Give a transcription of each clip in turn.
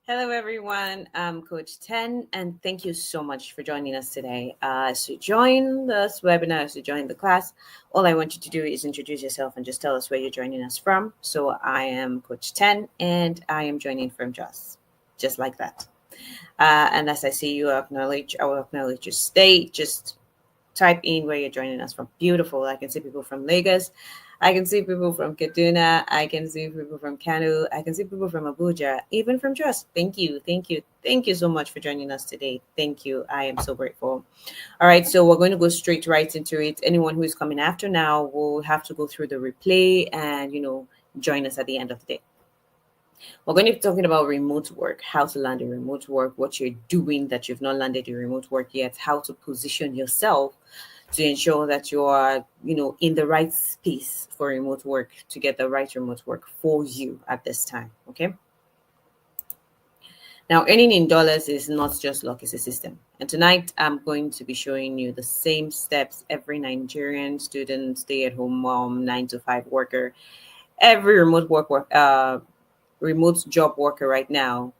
Hello, everyone. I'm Coach Ten, and thank you so much for joining us today. As you join this webinar, as you join the class, all I want you to do is introduce yourself and just tell us where you're joining us from. So I am Coach Ten, and I am joining from Jos, just like that. And as I see you acknowledge, I will acknowledge your state. Just type in where you're joining us from. Beautiful. I can see people from Lagos. I can see people from Kaduna. I can see people from Kano. I can see people from Abuja, even from Trust. Thank you. Thank you. Thank you so much for joining us today. Thank you. I am so grateful. All right. So we're going to go straight right into it. Anyone who is coming after now will have to go through the replay and, join us at the end of the day. We're going to be talking about remote work, how to land in remote work, what you're doing that you've not landed in remote work yet, how to position yourself to ensure that you are, in the right space for remote work to get the right remote work for you at this time. Okay. Now, earning in dollars is not just luck, it's a system. And tonight, I'm going to be showing you the same steps every Nigerian student, stay-at-home mom, 9 to 5 worker, every remote job worker right now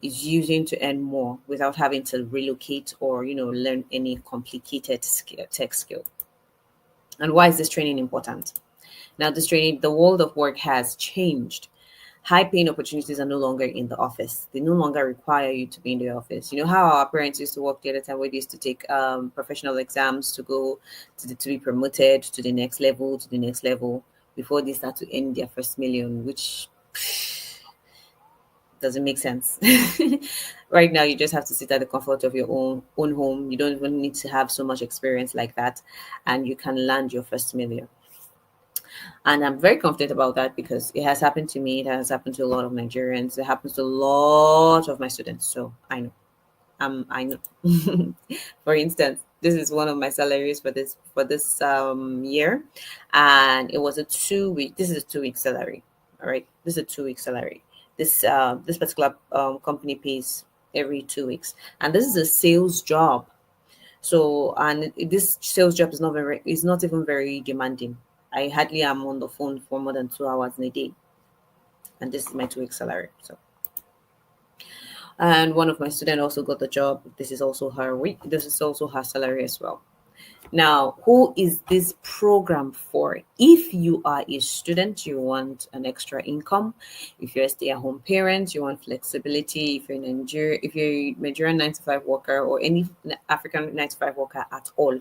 is using to earn more without having to relocate or learn any complicated tech skill. And why is this training important? Now, the world of work has changed. High paying opportunities are no longer in the office. They no longer require you to be in the office. You know how our parents used to work the other time, we used to take professional exams to go to be promoted to the next level, before they start to earn their first million, which doesn't make sense. Right now, you just have to sit at the comfort of your own home. You don't even need to have so much experience like that, and you can land your first million. And I'm very confident about that because it has happened to me. It has happened to a lot of Nigerians. It happens to a lot of my students. So I know. I know. For instance, this is one of my salaries for this year, and it was a 2 week. This is a 2 week salary. All right, this is a 2 week salary. This particular company pays every 2 weeks, and this is a sales job. So, and this sales job is not even very demanding. I hardly am on the phone for more than 2 hours in a day, and this is my 2 week salary. So, and one of my students also got the job. This is also her week. This is also her salary as well. Now, who is this program for? If you are a student, you want an extra income. If you're a stay-at-home parent, you want flexibility. If you're a Nigerian 9 to 5 worker or any African 9 to 5 worker at all,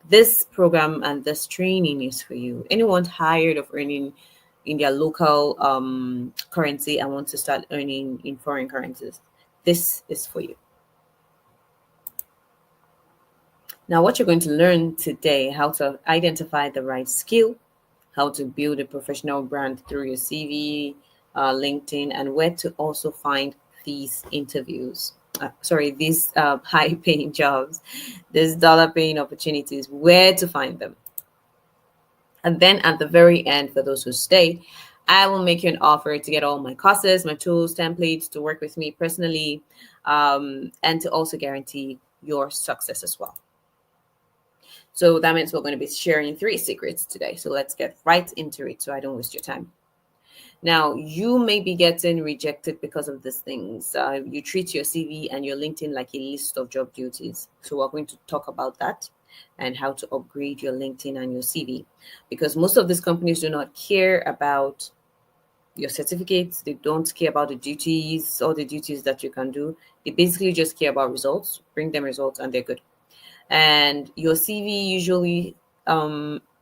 this program and this training is for you. Anyone tired of earning in their local currency and want to start earning in foreign currencies, this is for you. Now, what you're going to learn today, how to identify the right skill, how to build a professional brand through your CV, LinkedIn, and where to also find these interviews. These high paying jobs, these dollar paying opportunities, where to find them. And then at the very end, for those who stay, I will make you an offer to get all my courses, my tools, templates, to work with me personally, and to also guarantee your success as well. So that means we're going to be sharing 3 secrets today. So let's get right into it so I don't waste your time. Now, you may be getting rejected because of these things. You treat your CV and your LinkedIn like a list of job duties. So we're going to talk about that and how to upgrade your LinkedIn and your CV, because most of these companies do not care about your certificates. They don't care about the duties, all the duties that you can do. They basically just care about results. Bring them results and they're good. And your CV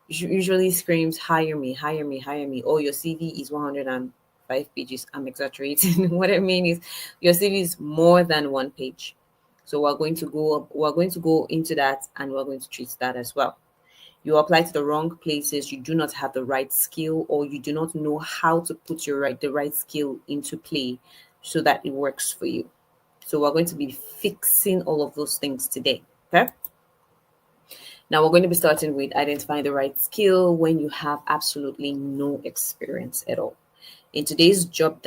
usually screams, hire me, hire me, hire me. Oh, your CV is 105 pages. I'm exaggerating. What I mean is your CV is more than 1 page. So we're going to go into that, and we're going to treat that as well. You apply to the wrong places, you do not have the right skill, or you do not know how to put the right skill into play so that it works for you. So we're going to be fixing all of those things today. Okay. Now we're going to be starting with identifying the right skill when you have absolutely no experience at all. In today's job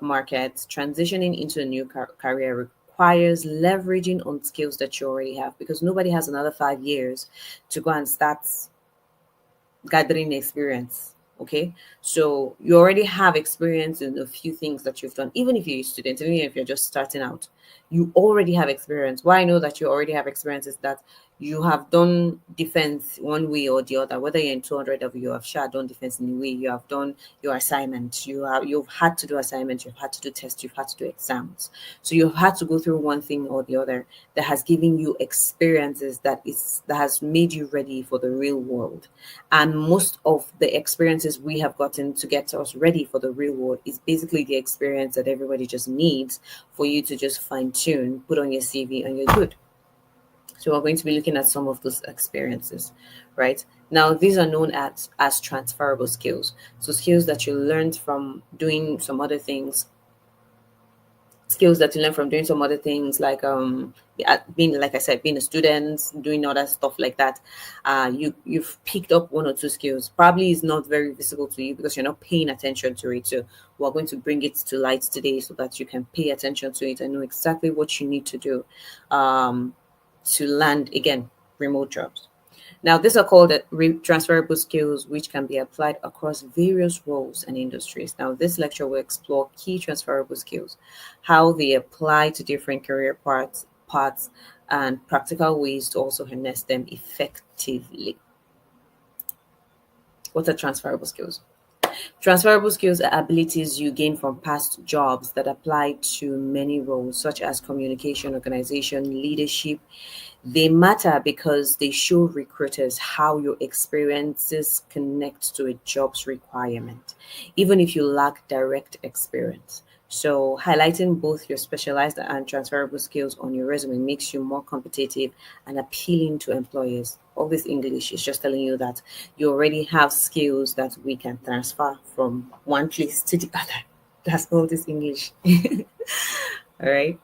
market, transitioning into a new career requires leveraging on skills that you already have, because nobody has another 5 years to go and start gathering experience. Okay, so you already have experience in a few things that you've done, even if you're a student, even if you're just starting out, you already have experience. Why I know that you already have experience is that you have done defense one way or the other, whether you're in 200 of you have sure done defense in a way, you have done your assignment, you've had to do assignments, you've had to do tests, you've had to do exams. So you've had to go through one thing or the other that has given you experiences that has made you ready for the real world. And most of the experiences we have gotten to get us ready for the real world is basically the experience that everybody just needs for you to just fine tune, put on your CV, and you're good. So we're going to be looking at some of those experiences, right? Now, these are known as transferable skills. So skills that you learned from doing some other things, skills that you learn from doing some other things like yeah, being, like I said, being a student, doing other stuff like that. You've picked up one or two skills, probably is not very visible to you because you're not paying attention to it. So we're going to bring it to light today so that you can pay attention to it and know exactly what you need to do um, to land again remote jobs. Now, these are called transferable skills, which can be applied across various roles and industries. Now, this lecture will explore key transferable skills, how they apply to different career paths, and practical ways to also harness them effectively. What are transferable skills? Transferable skills are abilities you gain from past jobs that apply to many roles, such as communication, organization, leadership. They matter because they show recruiters how your experiences connect to a job's requirement, even if you lack direct experience. So, highlighting both your specialized and transferable skills on your resume makes you more competitive and appealing to employers. All this English is just telling you that you already have skills that we can transfer from one place to the other. That's all this English. All right.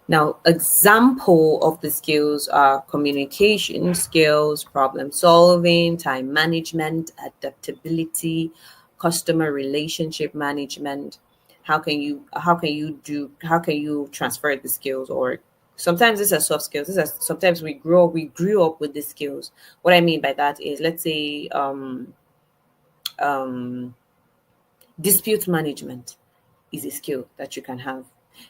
Now, example of the skills are communication skills, problem solving, time management, adaptability, customer relationship management. How can you transfer the skills? Or sometimes these are soft skills. Sometimes we grew up with these skills. What I mean by that is, let's say um dispute management is a skill that you can have.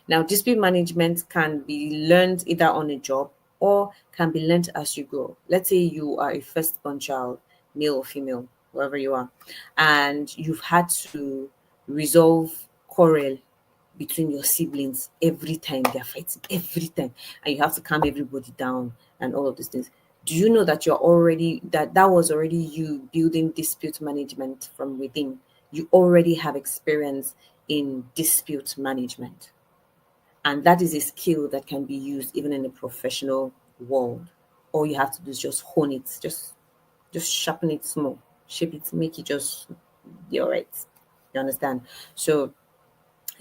Now, dispute management can be learned either on a job or can be learned as you grow. Let's say you are a firstborn child, male or female, wherever you are, and you've had to resolve quarrel between your siblings every time they're fighting, every time, and you have to calm everybody down and all of these things. Do you know that that was already you building dispute management from within? You already have experience in dispute management, and that is a skill that can be used even in the professional world. All you have to do is just hone it, just sharpen it small, shape it, make it just be all right. You understand? So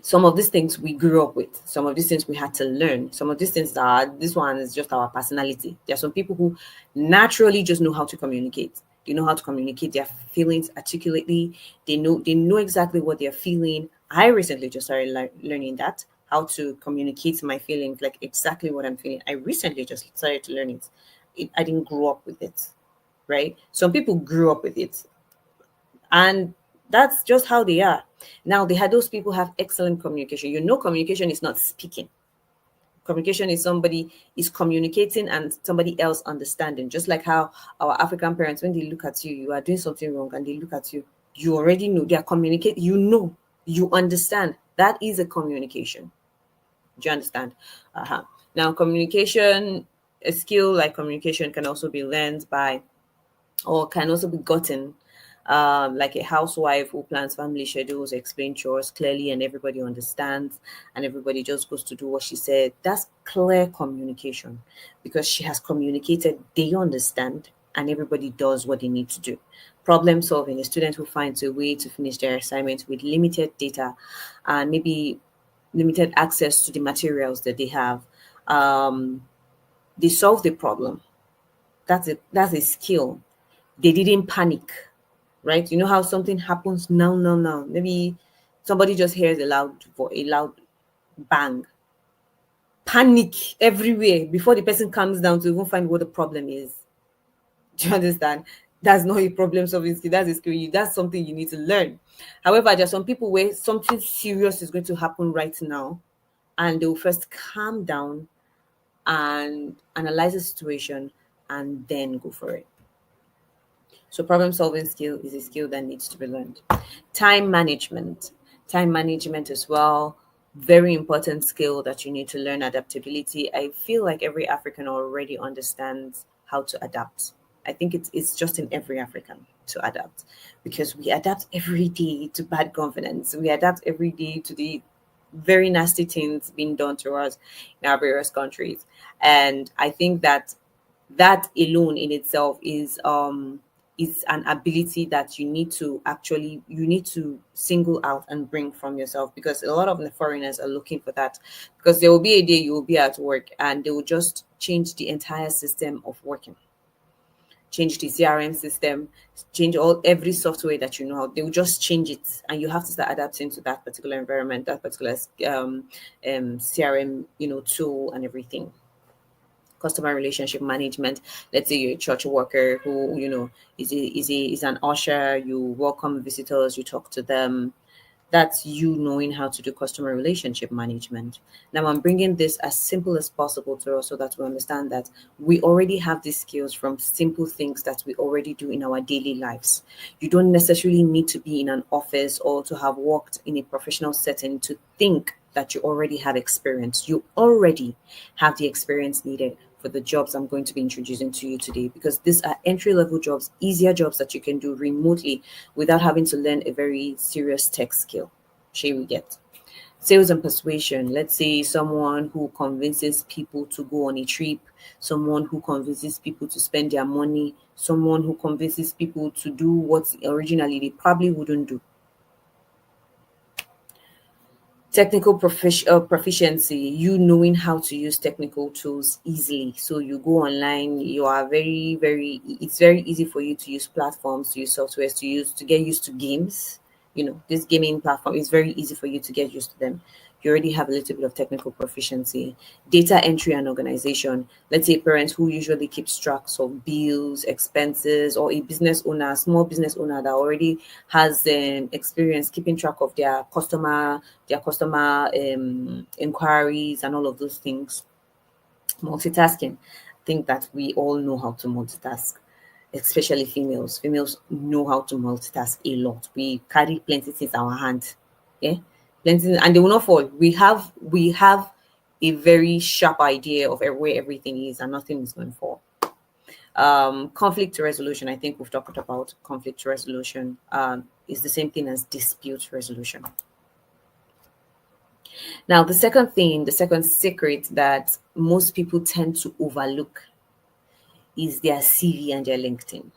some of these things we grew up with, some of these things we had to learn, some of these things are, this one is just our personality. There are some people who naturally just know how to communicate. They know how to communicate their feelings articulately. They know exactly what they're feeling. I recently just started learning that, how to communicate my feelings, like exactly what I'm feeling. I recently just started to learn it. I didn't grow up with it, right? Some people grew up with it, and that's just how they are. Now, they had those people have excellent communication. Communication is not speaking. Communication is somebody is communicating and somebody else understanding. Just like how our African parents, when they look at you, you are doing something wrong, and they look at you, you already know they are communicating. You understand. That is a communication. Do you understand? Uh-huh. Now, communication, a skill like communication can also be learned by, or can also be gotten, like a housewife who plans family schedules, explain chores clearly, and everybody understands, and everybody just goes to do what she said. That's clear communication because she has communicated, they understand, and everybody does what they need to do. Problem solving, a student who finds a way to finish their assignment with limited data and maybe limited access to the materials that they have. Um, they solve the problem. That's a skill. They didn't panic, right? You know how something happens now. Maybe somebody just hears a loud bang, panic everywhere before the person comes down to even find what the problem is. Do you understand? That's not a problem solving skill. That's a skill. That's something you need to learn. However, there are some people where something serious is going to happen right now, and they will first calm down and analyze the situation and then go for it. So problem solving skill is a skill that needs to be learned. Time management. Time management as well. Very important skill that you need to learn. Adaptability. I feel like every African already understands how to adapt. I think it's just in every African to adapt, because we adapt every day to bad governance. We adapt every day to the very nasty things being done to us in our various countries. And I think that that alone in itself is an ability that you need to single out and bring from yourself, because a lot of the foreigners are looking for that, because there will be a day you will be at work and they will just change the entire system of working, change the CRM system, change every software that you know how. They will just change it, and you have to start adapting to that particular environment, that particular CRM, tool and everything. Customer relationship management. Let's say you're a church worker who is an usher. You welcome visitors, you talk to them. That's you knowing how to do customer relationship management. Now I'm bringing this as simple as possible to us so that we understand that we already have these skills from simple things that we already do in our daily lives. You don't necessarily need to be in an office or to have worked in a professional setting to think that you already have experience. You already have the experience needed for the jobs I'm going to be introducing to you today, because these are entry level jobs, easier jobs that you can do remotely without having to learn a very serious tech skill. Shall we get? Sales and persuasion. Let's say someone who convinces people to go on a trip, someone who convinces people to spend their money, someone who convinces people to do what originally they probably wouldn't do. Technical proficiency, you knowing how to use technical tools easily. So you go online, you are it's very easy for you to use platforms, to use softwares, to get used to games. This gaming platform is very easy for you to get used to them. You already have a little bit of technical proficiency. Data entry and organization. Let's say parents who usually keeps tracks of bills, expenses, or a business owner, small business owner that already has experience keeping track of their customer inquiries and all of those things. Multitasking. I think that we all know how to multitask, especially females. Females know how to multitask a lot. We carry plenty things in our hand. Yeah, plenty, and they will not fall. We have a very sharp idea of where everything is, and nothing is going to fall. Conflict resolution. I think we've talked about conflict resolution. Is the same thing as dispute resolution. Now, the second secret that most people tend to overlook is their CV and their LinkedIn.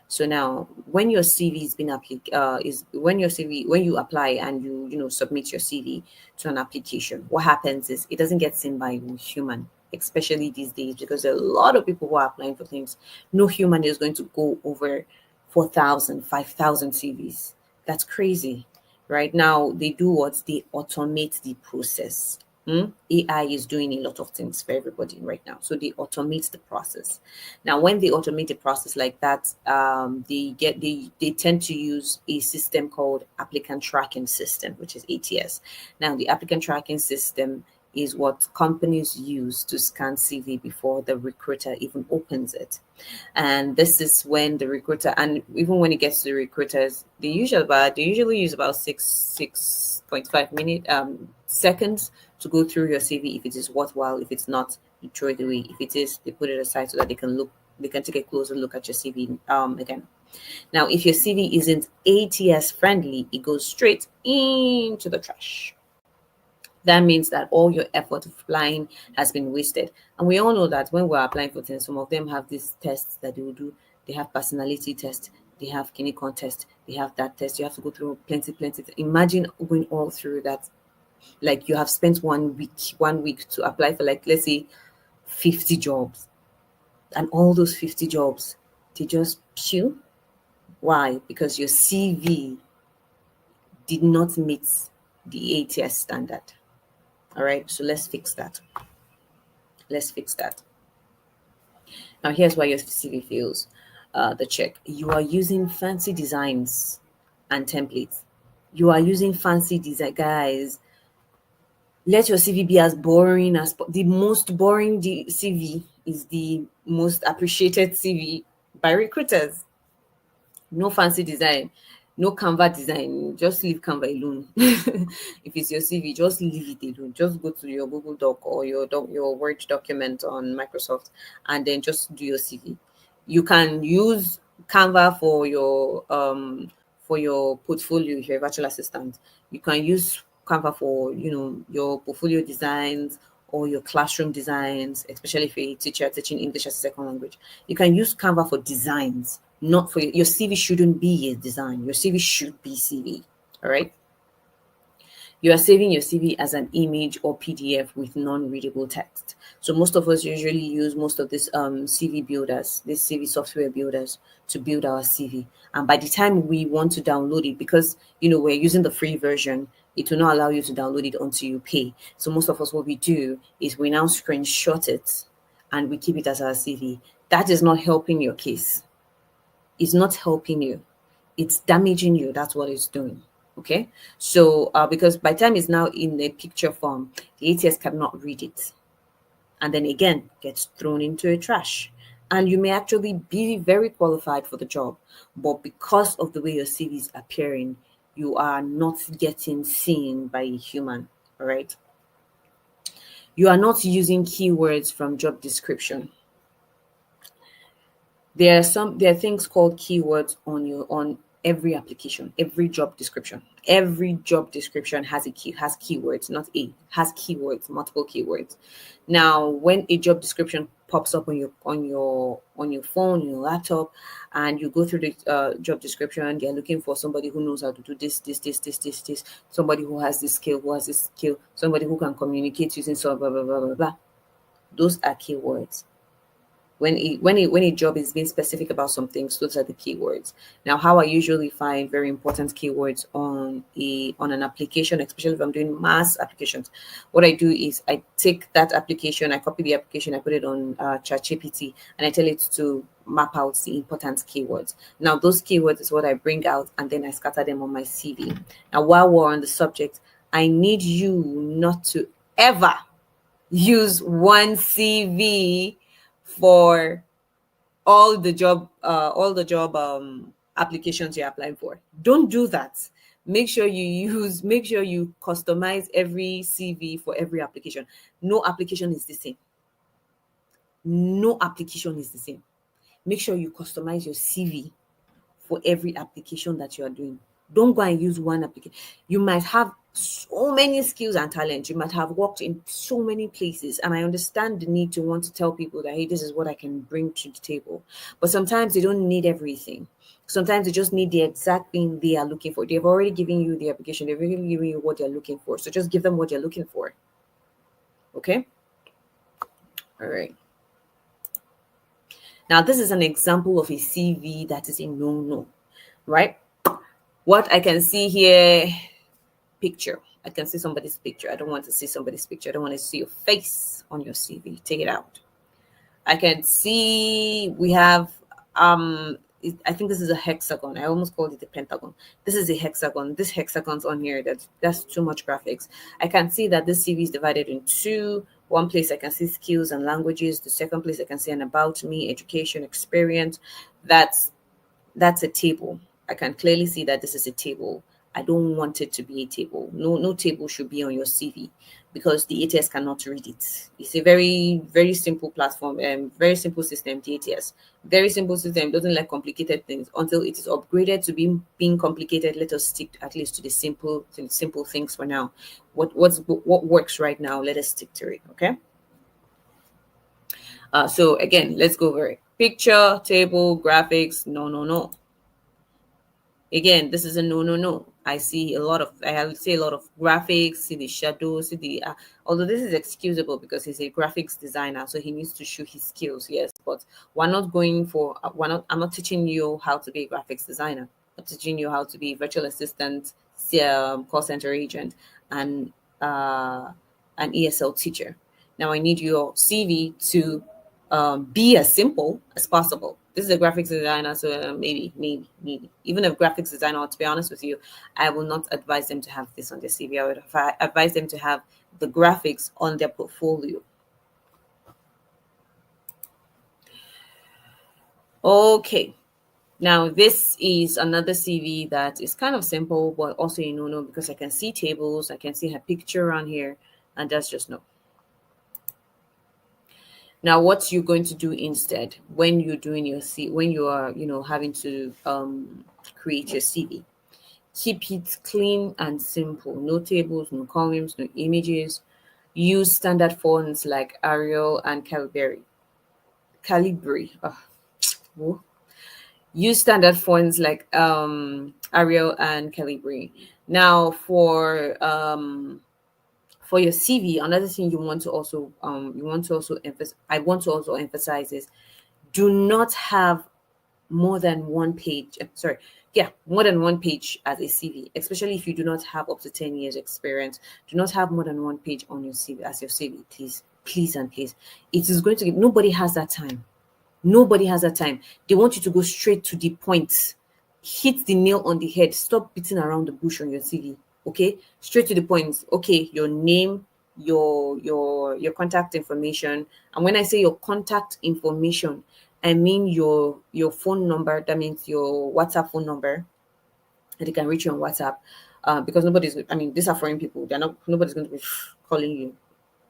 So now, when your CV is being applied, is when your CV when you apply and you submit your CV to an application, what happens is it doesn't get seen by a human, especially these days, because there are a lot of people who are applying for things. No human is going to go over 4,000, 5,000 CVs. That's crazy. Right now, they do what? They automate the process. AI is doing a lot of things for everybody right now. So they automate the process. Now, when they automate the process like that, they tend to use a system called applicant tracking system, which is ATS. Now, the applicant tracking system is what companies use to scan CV before the recruiter even opens it. And this is when the recruiter, and even when it gets to the recruiters, they usually use about 6.5 minute seconds to go through your CV. If it is worthwhile, if it's not, you throw it away. If it is, they put it aside so that they can take a closer look at your CV again. Now, if your CV isn't ATS friendly, it goes straight into the trash. That means that all your effort of applying has been wasted. And we all know that when we're applying for things, some of them have these tests that they will do. They have personality test, they have kidney contest, they have that test. You have to go through plenty. Imagine going all through that. Like you have spent 1 week to apply for, like, let's say 50 jobs. And all those 50 jobs, they just pew. Why? Because your CV did not meet the ATS standard. All right, so let's fix that. Let's fix that. Now, here's why your CV fails. the check. You are using fancy designs and templates. You are using fancy design, guys. Let your CV be as boring as the most boring CV is the most appreciated CV by recruiters. No fancy design, no Canva design. Just leave Canva alone. If it's your CV, just leave it alone. Just go to your Google Doc or your Word document on Microsoft, and then just do your CV. You can use Canva for your portfolio if you're a virtual assistant. You can use Canva for your portfolio designs or your classroom designs, especially if you're a teacher teaching English as a second language. You can use Canva for designs, not for your CV. Shouldn't be a design. Your CV should be CV. All right. You are saving your CV as an image or PDF with non-readable text. So most of us usually use most of these CV builders, these CV software builders, to build our CV. And by the time we want to download it, because we're using the free version, it will not allow you to download it until you pay. So most of us, what we do is we now screenshot it and we keep it as our CV. That is not helping your case. It's not helping you. It's damaging you. That's what it's doing. Okay. So because by the time it's now in a picture form, the ATS cannot read it. And then again, gets thrown into a trash. And you may actually be very qualified for the job, but because of the way your CV is appearing, you are not getting seen by a human. All right. You are not using keywords from job description. There are things called keywords on every application, every job description. Every job description has keywords, not has keywords, multiple keywords. Now, when a job description pops up on your phone, your laptop, and you go through the job description, they're looking for somebody who knows how to do this, somebody who has this skill, somebody who can communicate using so blah blah blah blah blah. Those are keywords. When a job is being specific about some things, those are the keywords. Now, how I usually find very important keywords on an application, especially if I'm doing mass applications, what I do is I take that application, I copy the application, I put it on ChatGPT, and I tell it to map out the important keywords. Now, those keywords is what I bring out, and then I scatter them on my CV. Now, while we're on the subject, I need you not to ever use one CV for all the job applications you're applying for. Don't do that. Make sure you customize every CV for every application. No application is the same. No application is the same. Make sure you customize your CV for every application that you are doing. Don't go and use one application. You might have so many skills and talents. You might have worked in so many places. And I understand the need to want to tell people that, hey, this is what I can bring to the table. But sometimes they don't need everything. Sometimes they just need the exact thing they are looking for. They've already given you the application. They've already given you what they're looking for. So just give them what they're looking for. Okay? All right. Now, this is an example of a CV that is a no-no, right? What I can see here, picture. I can see somebody's picture. I don't want to see somebody's picture. I don't want to see your face on your CV. Take it out. I can see we have I think this is a hexagon. I almost called it a pentagon. This is a hexagon. This hexagon's on here. That's too much graphics. I can see that this CV is divided in two. One place I can see skills and languages. The second place I can see an about me, education, experience. That's a table. I can clearly see that this is a table. I don't want it to be a table. No table should be on your CV because the ATS cannot read it. It's a very, very simple platform and very simple system, the ATS. Very simple system, doesn't like complicated things. Until it is upgraded to being complicated, let us stick at least to the simple things for now. What works right now, let us stick to it. Okay. So again, let's go over it. Picture, table, graphics, no. Again, this is a no. I see I would say a lot of graphics, see the shadows, see the although this is excusable because he's a graphics designer, so he needs to show his skills, yes, but I'm not teaching you how to be a graphics designer. I'm teaching you how to be a virtual assistant, call center agent, and an ESL teacher. Now I need your CV to be as simple as possible. This is a graphics designer, so maybe. Even a graphics designer, to be honest with you, I will not advise them to have this on their CV. I would advise them to have the graphics on their portfolio. Okay. Now, this is another CV that is kind of simple, but also a no-no because I can see tables, I can see her picture on here, and that's just no. Now, what you're going to do instead when you're doing your C, when you are, having to create your CV, keep it clean and simple. No tables, no columns, no images. Use standard fonts like Arial and Calibri. Calibri. Oh, use standard fonts like Arial and Calibri. Now for your CV, another thing you want to also emphasize I want to also emphasize is do not have more than one page. Sorry, yeah, more than one page as a CV, especially if you do not have up to 10 years experience. Do not have more than one page on your CV as your CV, please, please, and please. It is going to get nobody has that time. Nobody has that time. They want you to go straight to the point. Hit the nail on the head. Stop beating around the bush on your CV. Okay? Straight to the point. Okay, your name, your contact information. And when I say your contact information, I mean your phone number. That means your WhatsApp phone number. And they can reach you on WhatsApp. Because these are foreign people. Nobody's going to be calling you.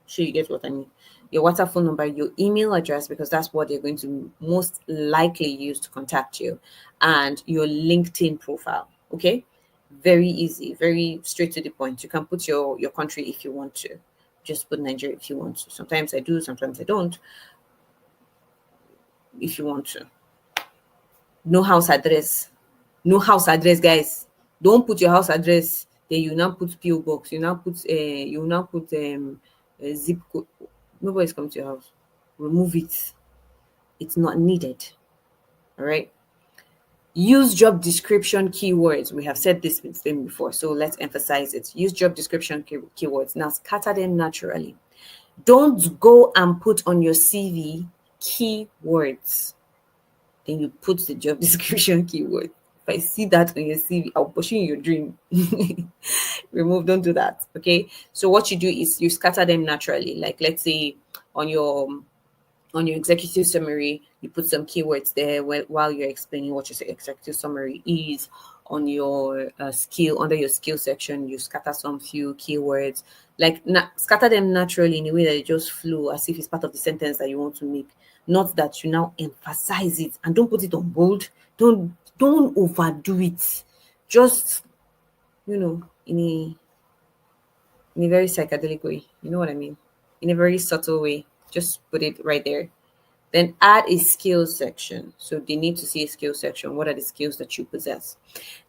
Sure, you get what I mean. Your WhatsApp phone number, your email address, because that's what they're going to most likely use to contact you, and your LinkedIn profile. Okay, very easy, very straight to the point. You can put your country if you want to. Just put Nigeria if you want to. Sometimes I do, sometimes I don't. If you want to, no house address, no house address, guys. Don't put your house address. Then you now put PO box. You now put a zip code. Nobody's coming to your house. Remove it. It's not needed. All right. Use job description keywords. We have said this thing before, so let's emphasize it. Use job description keywords. Now scatter them naturally. Don't go and put on your CV keywords. Then you put the job description keyword. If I see that on your CV, I'll push you in your dream. Remove, don't do that. Okay. So what you do is you scatter them naturally. Like let's say on your executive summary, you put some keywords there while you're explaining what your executive summary is. On your under your skill section, you scatter some few keywords, like scatter them naturally in a way that it just flow as if it's part of the sentence that you want to make. Not that you now emphasize it, and don't put it on bold. Don't overdo it. Just in a very psychedelic way. You know what I mean? In a very subtle way. Just put it right there. Then add a skills section. So they need to see a skills section. What are the skills that you possess?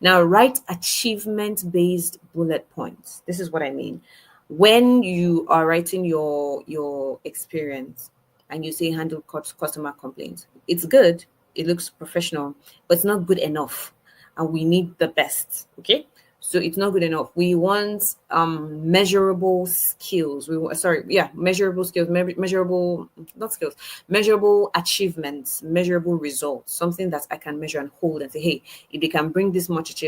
Now write achievement-based bullet points. This is what I mean. When you are writing your experience and you say handle customer complaints, it's good. It looks professional, but it's not good enough. And we need the best. Okay. So it's not good enough. We want measurable skills. Measurable skills, measurable not skills, measurable achievements, measurable results. Something that I can measure and hold and say, hey, if they can bring this much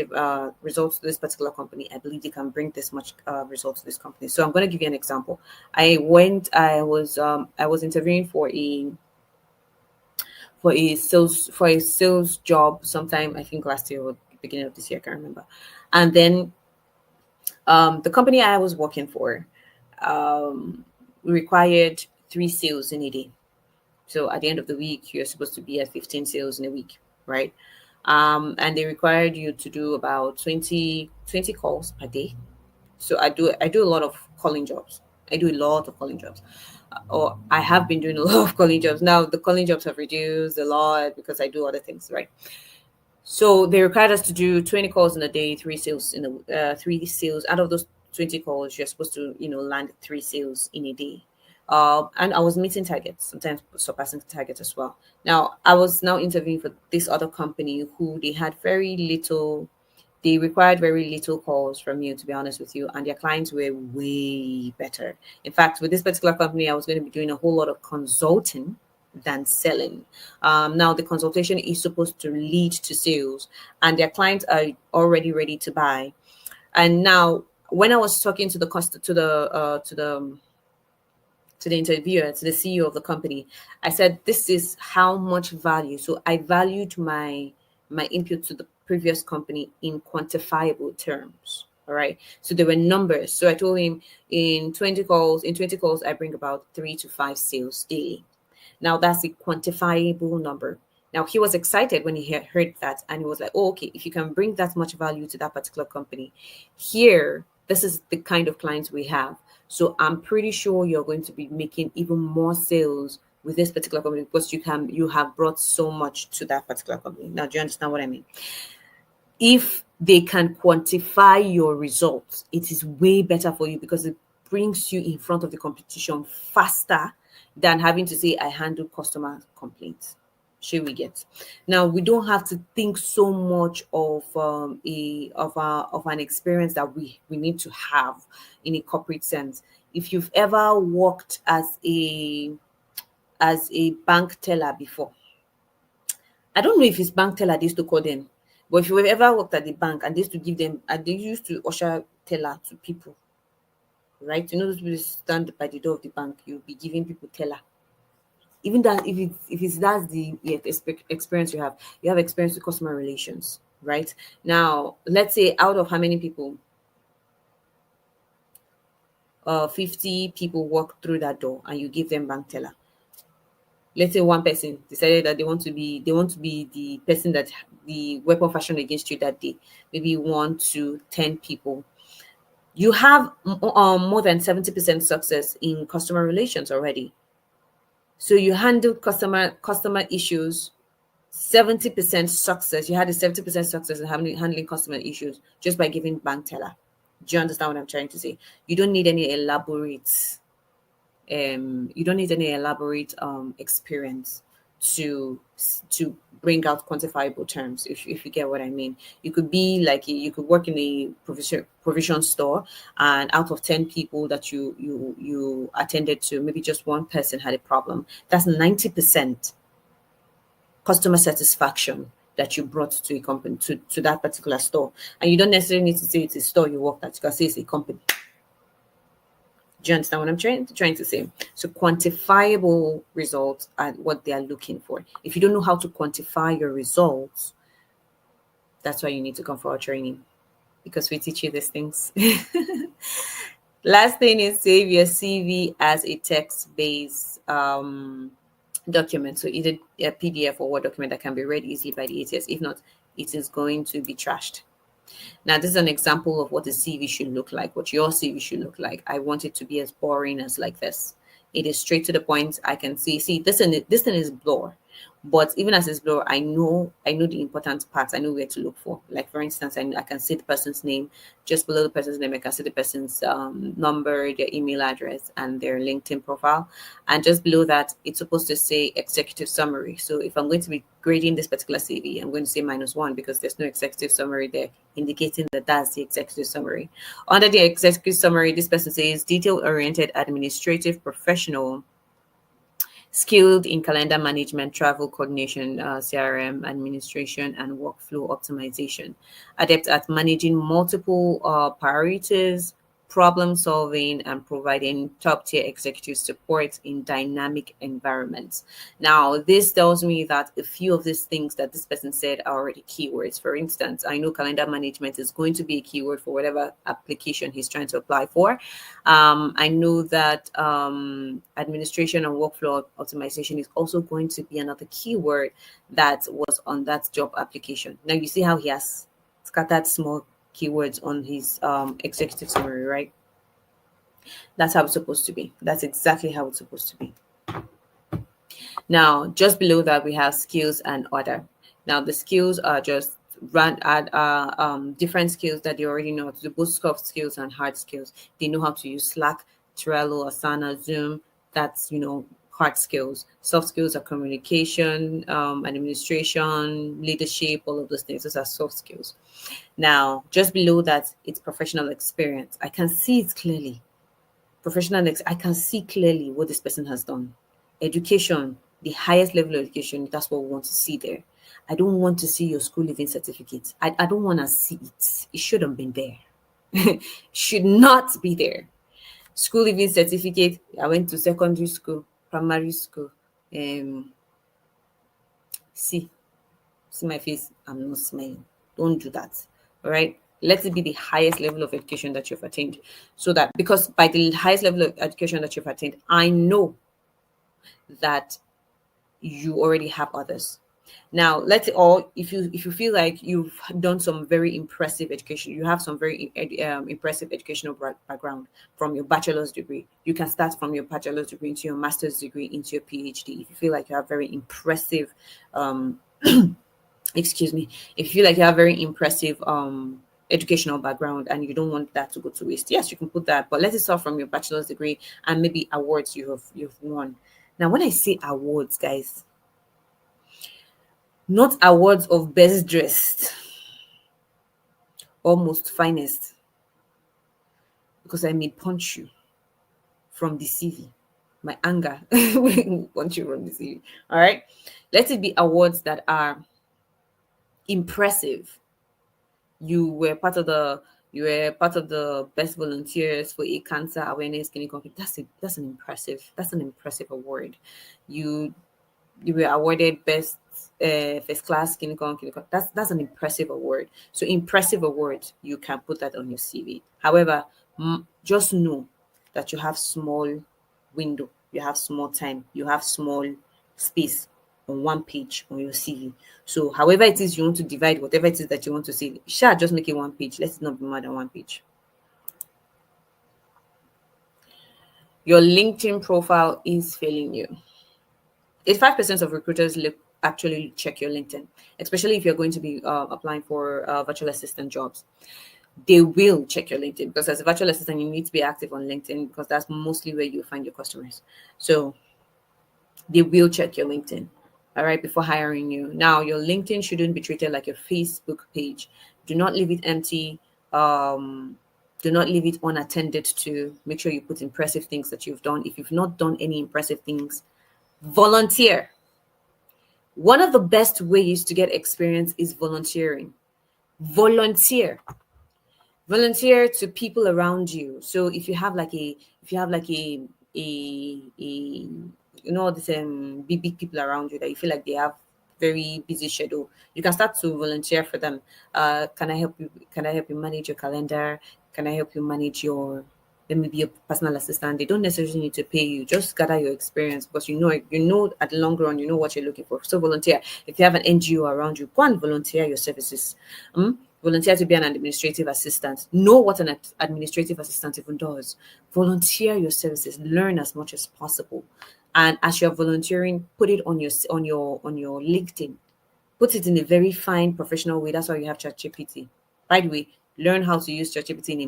results to this particular company, I believe they can bring this much results to this company. So I'm going to give you an example. I was interviewing for a sales job sometime, I think last year or beginning of this year, I can't remember. And then the company I was working for required 3 sales in a day. So at the end of the week, you're supposed to be at 15 sales in a week, right? And they required you to do about 20 calls per day. So I do a lot of calling jobs. Or I have been doing a lot of calling jobs. Now the calling jobs have reduced a lot because I do other things, right? So they required us to do 20 calls in a day, 3 sales in a 3 sales. Out of those 20 calls, you're supposed to, land 3 sales in a day. And I was meeting targets, sometimes surpassing targets as well. Now, I was now interviewing for this other company who they required very little calls from you, to be honest with you, and their clients were way better. In fact, with this particular company, I was going to be doing a whole lot of consulting, than selling. Now, the consultation is supposed to lead to sales, and their clients are already ready to buy. And now, when I was talking to the to the interviewer, to the CEO of the company, I said, "This is how much value." So I valued my input to the previous company in quantifiable terms. All right. So there were numbers. So I told him in 20 calls, I bring about 3 to 5 sales daily. Now that's a quantifiable number. Now he was excited when he heard that, and he was like, "Oh, okay, if you can bring that much value to that particular company, here, this is the kind of clients we have. So I'm pretty sure you're going to be making even more sales with this particular company because you have brought so much to that particular company." Now, do you understand what I mean? If they can quantify your results, it is way better for you because it brings you in front of the competition faster than having to say, "I handle customer complaints." Should we get? Now, we don't have to think so much of of an experience that we need to have in a corporate sense. If you've ever worked as a bank teller before, I don't know if it's bank teller they used to call them, but if you have ever worked at the bank and they used to give them, and they used to usher teller to people, right? You know, those people stand by the door of the bank, you'll be giving people teller. Even that, if it's that's the experience you have experience with customer relations, right? Now, let's say out of how many people, 50 people walk through that door, and you give them bank teller. Let's say one person decided that they want to be the person that the weapon fashion against you that day. Maybe 1 to 10 people. You have more than 70% success in customer relations already. So you handle customer issues, 70% success. You had a 70% success in handling customer issues just by giving bank teller. Do you understand what I'm trying to say? You don't need any elaborate experience to bring out quantifiable terms, if you get what I mean. You could be like, you could work in a provision store, and out of 10 people that you attended to, maybe just one person had a problem. That's 90% customer satisfaction that you brought to a company, to that particular store. And you don't necessarily need to say it's a store you work at. You can say it's a company. Do you understand what I'm trying to say? So quantifiable results are what they are looking for. If you don't know how to quantify your results, that's why you need to come for our training, because we teach you these things. Last thing is, save your CV as a text-based document. So either a PDF or Word document that can be read easily by the ATS. If not, it is going to be trashed. Now, this is an example of what a CV should look like, what your CV should look like. I want it to be as boring as like this. It is straight to the point. I can see this thing is blur. But even as it's blur, I know the important parts. I know where to look for. Like, for instance, I can see the person's name. Just below the person's name, I can see the person's number, their email address, and their LinkedIn profile. And just below that, it's supposed to say executive summary. So if I'm going to be grading this particular CV, I'm going to say -1 because there's no executive summary there, indicating that that's the executive summary. Under the executive summary, this person says detail-oriented administrative professional, skilled in calendar management, travel coordination, CRM administration, and workflow optimization, adept at managing multiple priorities, problem solving, and providing top tier executive support in dynamic environments. Now, this tells me that a few of these things that this person said are already keywords. For instance, I know calendar management is going to be a keyword for whatever application he's trying to apply for. I know that administration and workflow optimization is also going to be another keyword that was on that job application. Now, you see how he has scattered small keywords on his executive summary, right? That's how it's supposed to be. That's exactly how it's supposed to be. Now, just below that, we have skills and other. Now, the skills are just different skills that they already know how to do, both soft skills and hard skills. They know how to use Slack, Trello, Asana, Zoom. That's, hard skills. Soft skills are communication, administration, leadership, all of those things. Those are soft skills. Now, just below that, it's professional experience. I can see it clearly. I can see clearly what this person has done. Education, the highest level of education, that's what we want to see there. I don't want to see your school leaving certificate. I don't want to see it. It shouldn't been there. Should not be there. School leaving certificate. I went to secondary school, primary school. Um, see, see my face. I'm not smiling. Don't do that. All right. Let it be the highest level of education that you've attained. So that, because by the highest level of education that you've attained, I know that you already have others. Now, let's all, if you feel like you've done some very impressive education, you have some very impressive educational background from your bachelor's degree, you can start from your bachelor's degree into your master's degree into your PhD. If you feel like you have very impressive, excuse me, if you feel like you have very impressive educational background and you don't want that to go to waste, yes, you can put that. But let it start from your bachelor's degree and maybe awards you've won. Now, when I say awards, guys, not awards of best dressed or most finest, because I may punch you from the CV. My anger will punch you from the CV. All right. Let it be awards that are impressive. You were part of the best volunteers for a cancer awareness clinic. That's an impressive award. You were awarded best first class clinical. That's an impressive award. So impressive award, you can put that on your CV. However, just know that you have small window, you have small time, you have small space on one page on your CV. So however it is you want to divide whatever it is that you want to see, sure, just make it one page. Let it not be more than one page. Your LinkedIn profile is failing you. 85% of recruiters actually check your LinkedIn, especially if you're going to be applying for virtual assistant jobs. They will check your LinkedIn, because as a virtual assistant, you need to be active on LinkedIn, because that's mostly where you find your customers. So they will check your LinkedIn, all right, before hiring you. Now, your LinkedIn shouldn't be treated like your Facebook page. Do not leave it empty. Do not leave it unattended to. Make sure you put impressive things that you've done. If you've not done any impressive things, volunteer. One of the best ways to get experience is volunteering. Volunteer. Volunteer to people around you. So if you have like a all these big people around you that you feel like they have very busy schedule, you can start to volunteer for them. Can I help you manage your calendar? Can I help you manage your, let me be a personal assistant? They don't necessarily need to pay you. Just gather your experience, because you know at the long run, you know what you're looking for. So volunteer. If you have an NGO around you, go and volunteer your services. Volunteer to be an administrative assistant. Know what an administrative assistant even does. Volunteer your services. Learn as much as possible. And as you're volunteering, put it on your LinkedIn. Put it in a very fine professional way. That's why you have ChatGPT. By the way, learn how to use ChatGPT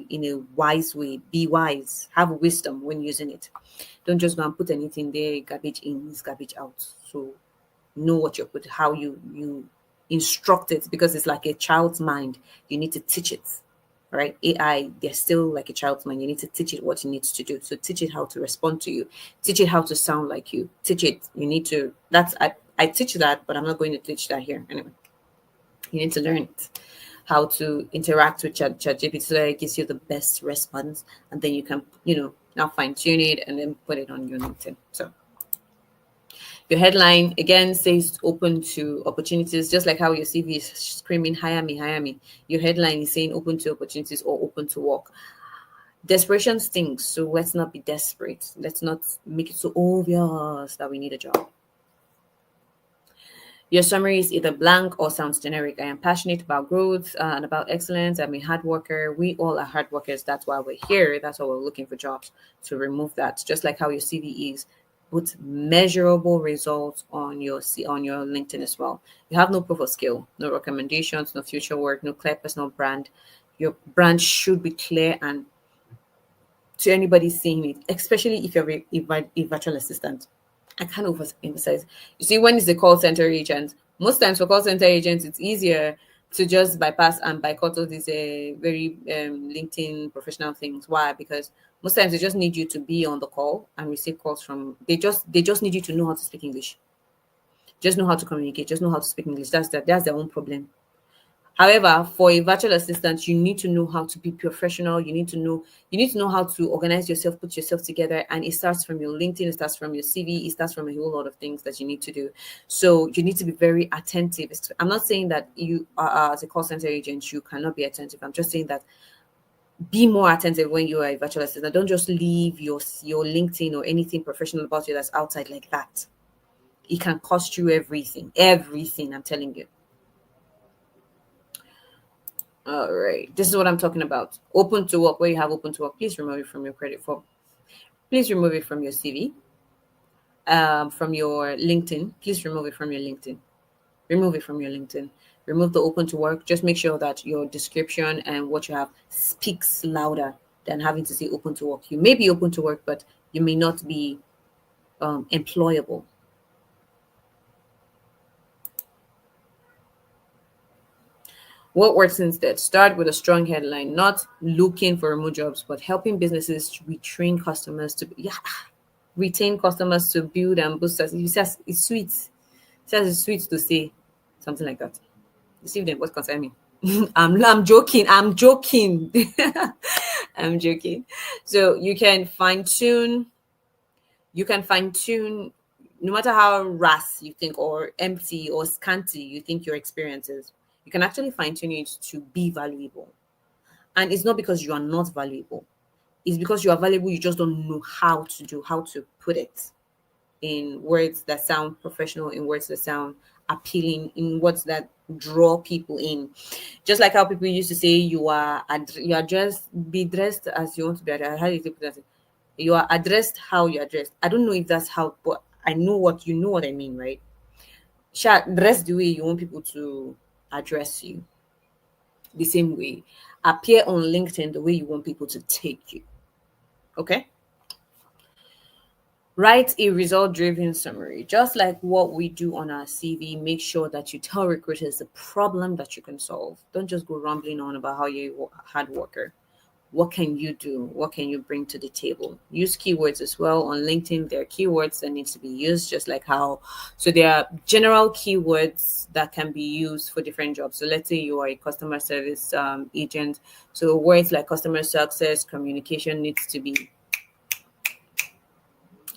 in a wise way. Be wise. Have wisdom when using it. Don't just go and put anything there. Garbage in is garbage out. So know what you're putting, how you instruct it, because it's like a child's mind. You need to teach it. Right? AI, they're still like a child's mind. You need to teach it what it needs to do. So teach it how to respond to you. Teach it how to sound like you. Teach it. You need to. I teach that, but I'm not going to teach that here. Anyway, you need to learn it, how to interact with ChatGPT, so that it gives you the best response, and then you can, now fine tune it and then put it on your LinkedIn. So your headline again says open to opportunities, just like how your CV is screaming, hire me, hire me. Your headline is saying open to opportunities or open to work. Desperation stinks, so let's not be desperate. Let's not make it so obvious that we need a job. Your summary is either blank or sounds generic. I am passionate about growth and about excellence. I'm a hard worker. We all are hard workers. That's why we're here. That's why we're looking for jobs. To remove that, just like how your CV is, put measurable results on your LinkedIn as well. You have no proof of skill, no recommendations, no future work, no clear personal brand. Your brand should be clear and to anybody seeing it, especially if you're a virtual assistant. I can't overemphasize. You see, when it's a call center agent, most times for call center agents, it's easier to just bypass and boycott all these very LinkedIn professional things. Why? Because most times they just need you to be on the call and receive calls from. They just need you to know how to speak English. Just know how to communicate. Just know how to speak English. That's their own problem. However, for a virtual assistant, you need to know how to be professional. You need to know how to organize yourself, put yourself together, and it starts from your LinkedIn, it starts from your CV, it starts from a whole lot of things that you need to do. So you need to be very attentive. I'm not saying that you are as a call center agent you cannot be attentive. I'm just saying that be more attentive when you are a virtual assistant. Don't just leave your LinkedIn or anything professional about you that's outside like that. It can cost you everything. Everything, I'm telling you. All right. This is what I'm talking about. Open to work, where you have open to work, please remove it from your credit form. Please remove it from your CV, from your LinkedIn. Please remove it from your LinkedIn. Remove it from your LinkedIn. Remove the open to work. Just make sure that your description and what you have speaks louder than having to say open to work. You may be open to work, but you may not be employable. What works instead? Start with a strong headline, not looking for remote jobs, but helping businesses to retrain customers to retain customers to build and boost us. It says it's sweet. It says it's sweet to say something like that. Deceive them. What concern me? I'm joking. I'm joking. I'm joking. So you can fine tune no matter how rass you think or empty or scanty you think your experience is. You can actually fine tune it to be valuable. And it's not because you are not valuable. It's because you are valuable, you just don't know how to put it in words that sound professional, in words that sound appealing, in words that draw people in. Just like how people used to say you are dressed, be dressed as you want to be addressed. How do you put that? You are addressed how you addressed. I don't know if that's how, but I know what I mean, right? Dress the way you want people to address you, the same way. Appear on LinkedIn the way you want people to take you. Okay? Write a result driven summary. Just like what we do on our CV, make sure that you tell recruiters the problem that you can solve. Don't just go rambling on about how you're a hard worker. What can you do? What can you bring to the table? Use keywords as well. On LinkedIn, there are keywords that need to be used, just like how, so there are general keywords that can be used for different jobs. So let's say you are a customer service agent. So words like customer success, communication needs to be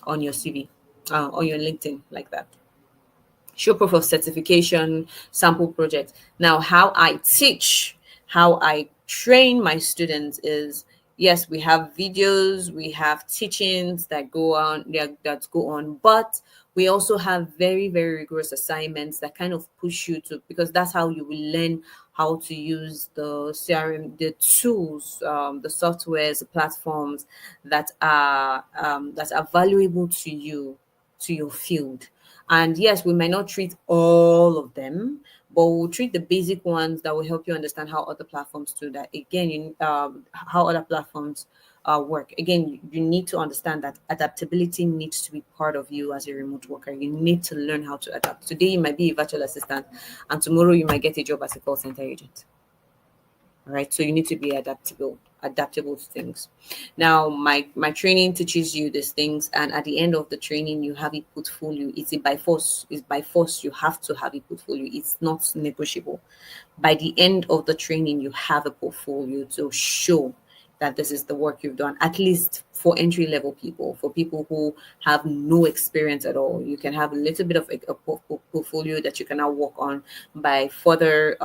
on your CV, on your LinkedIn, like that. Show proof of certification, sample project. Now, how I teach, how I train my students is, yes, we have videos, we have teachings that go on, but we also have very, very rigorous assignments that kind of push you to, because that's how you will learn how to use the CRM, the tools, the softwares, the platforms that are valuable to you, to your field. And yes, we might not treat all of them, but we'll treat the basic ones that will help you understand how other platforms do that. Again, how other platforms work. Again, you need to understand that adaptability needs to be part of you as a remote worker. You need to learn how to adapt. Today, you might be a virtual assistant, and tomorrow, you might get a job as a call center agent. Right, so you need to be adaptable to things. Now, my training teaches you these things, and at the end of the training you have a portfolio. It's by force. You have to have a portfolio. It's not negotiable. By the end of the training you have a portfolio to show that this is the work you've done, at least for entry level people. For people who have no experience at all, you can have a little bit of a portfolio that you can now work on by further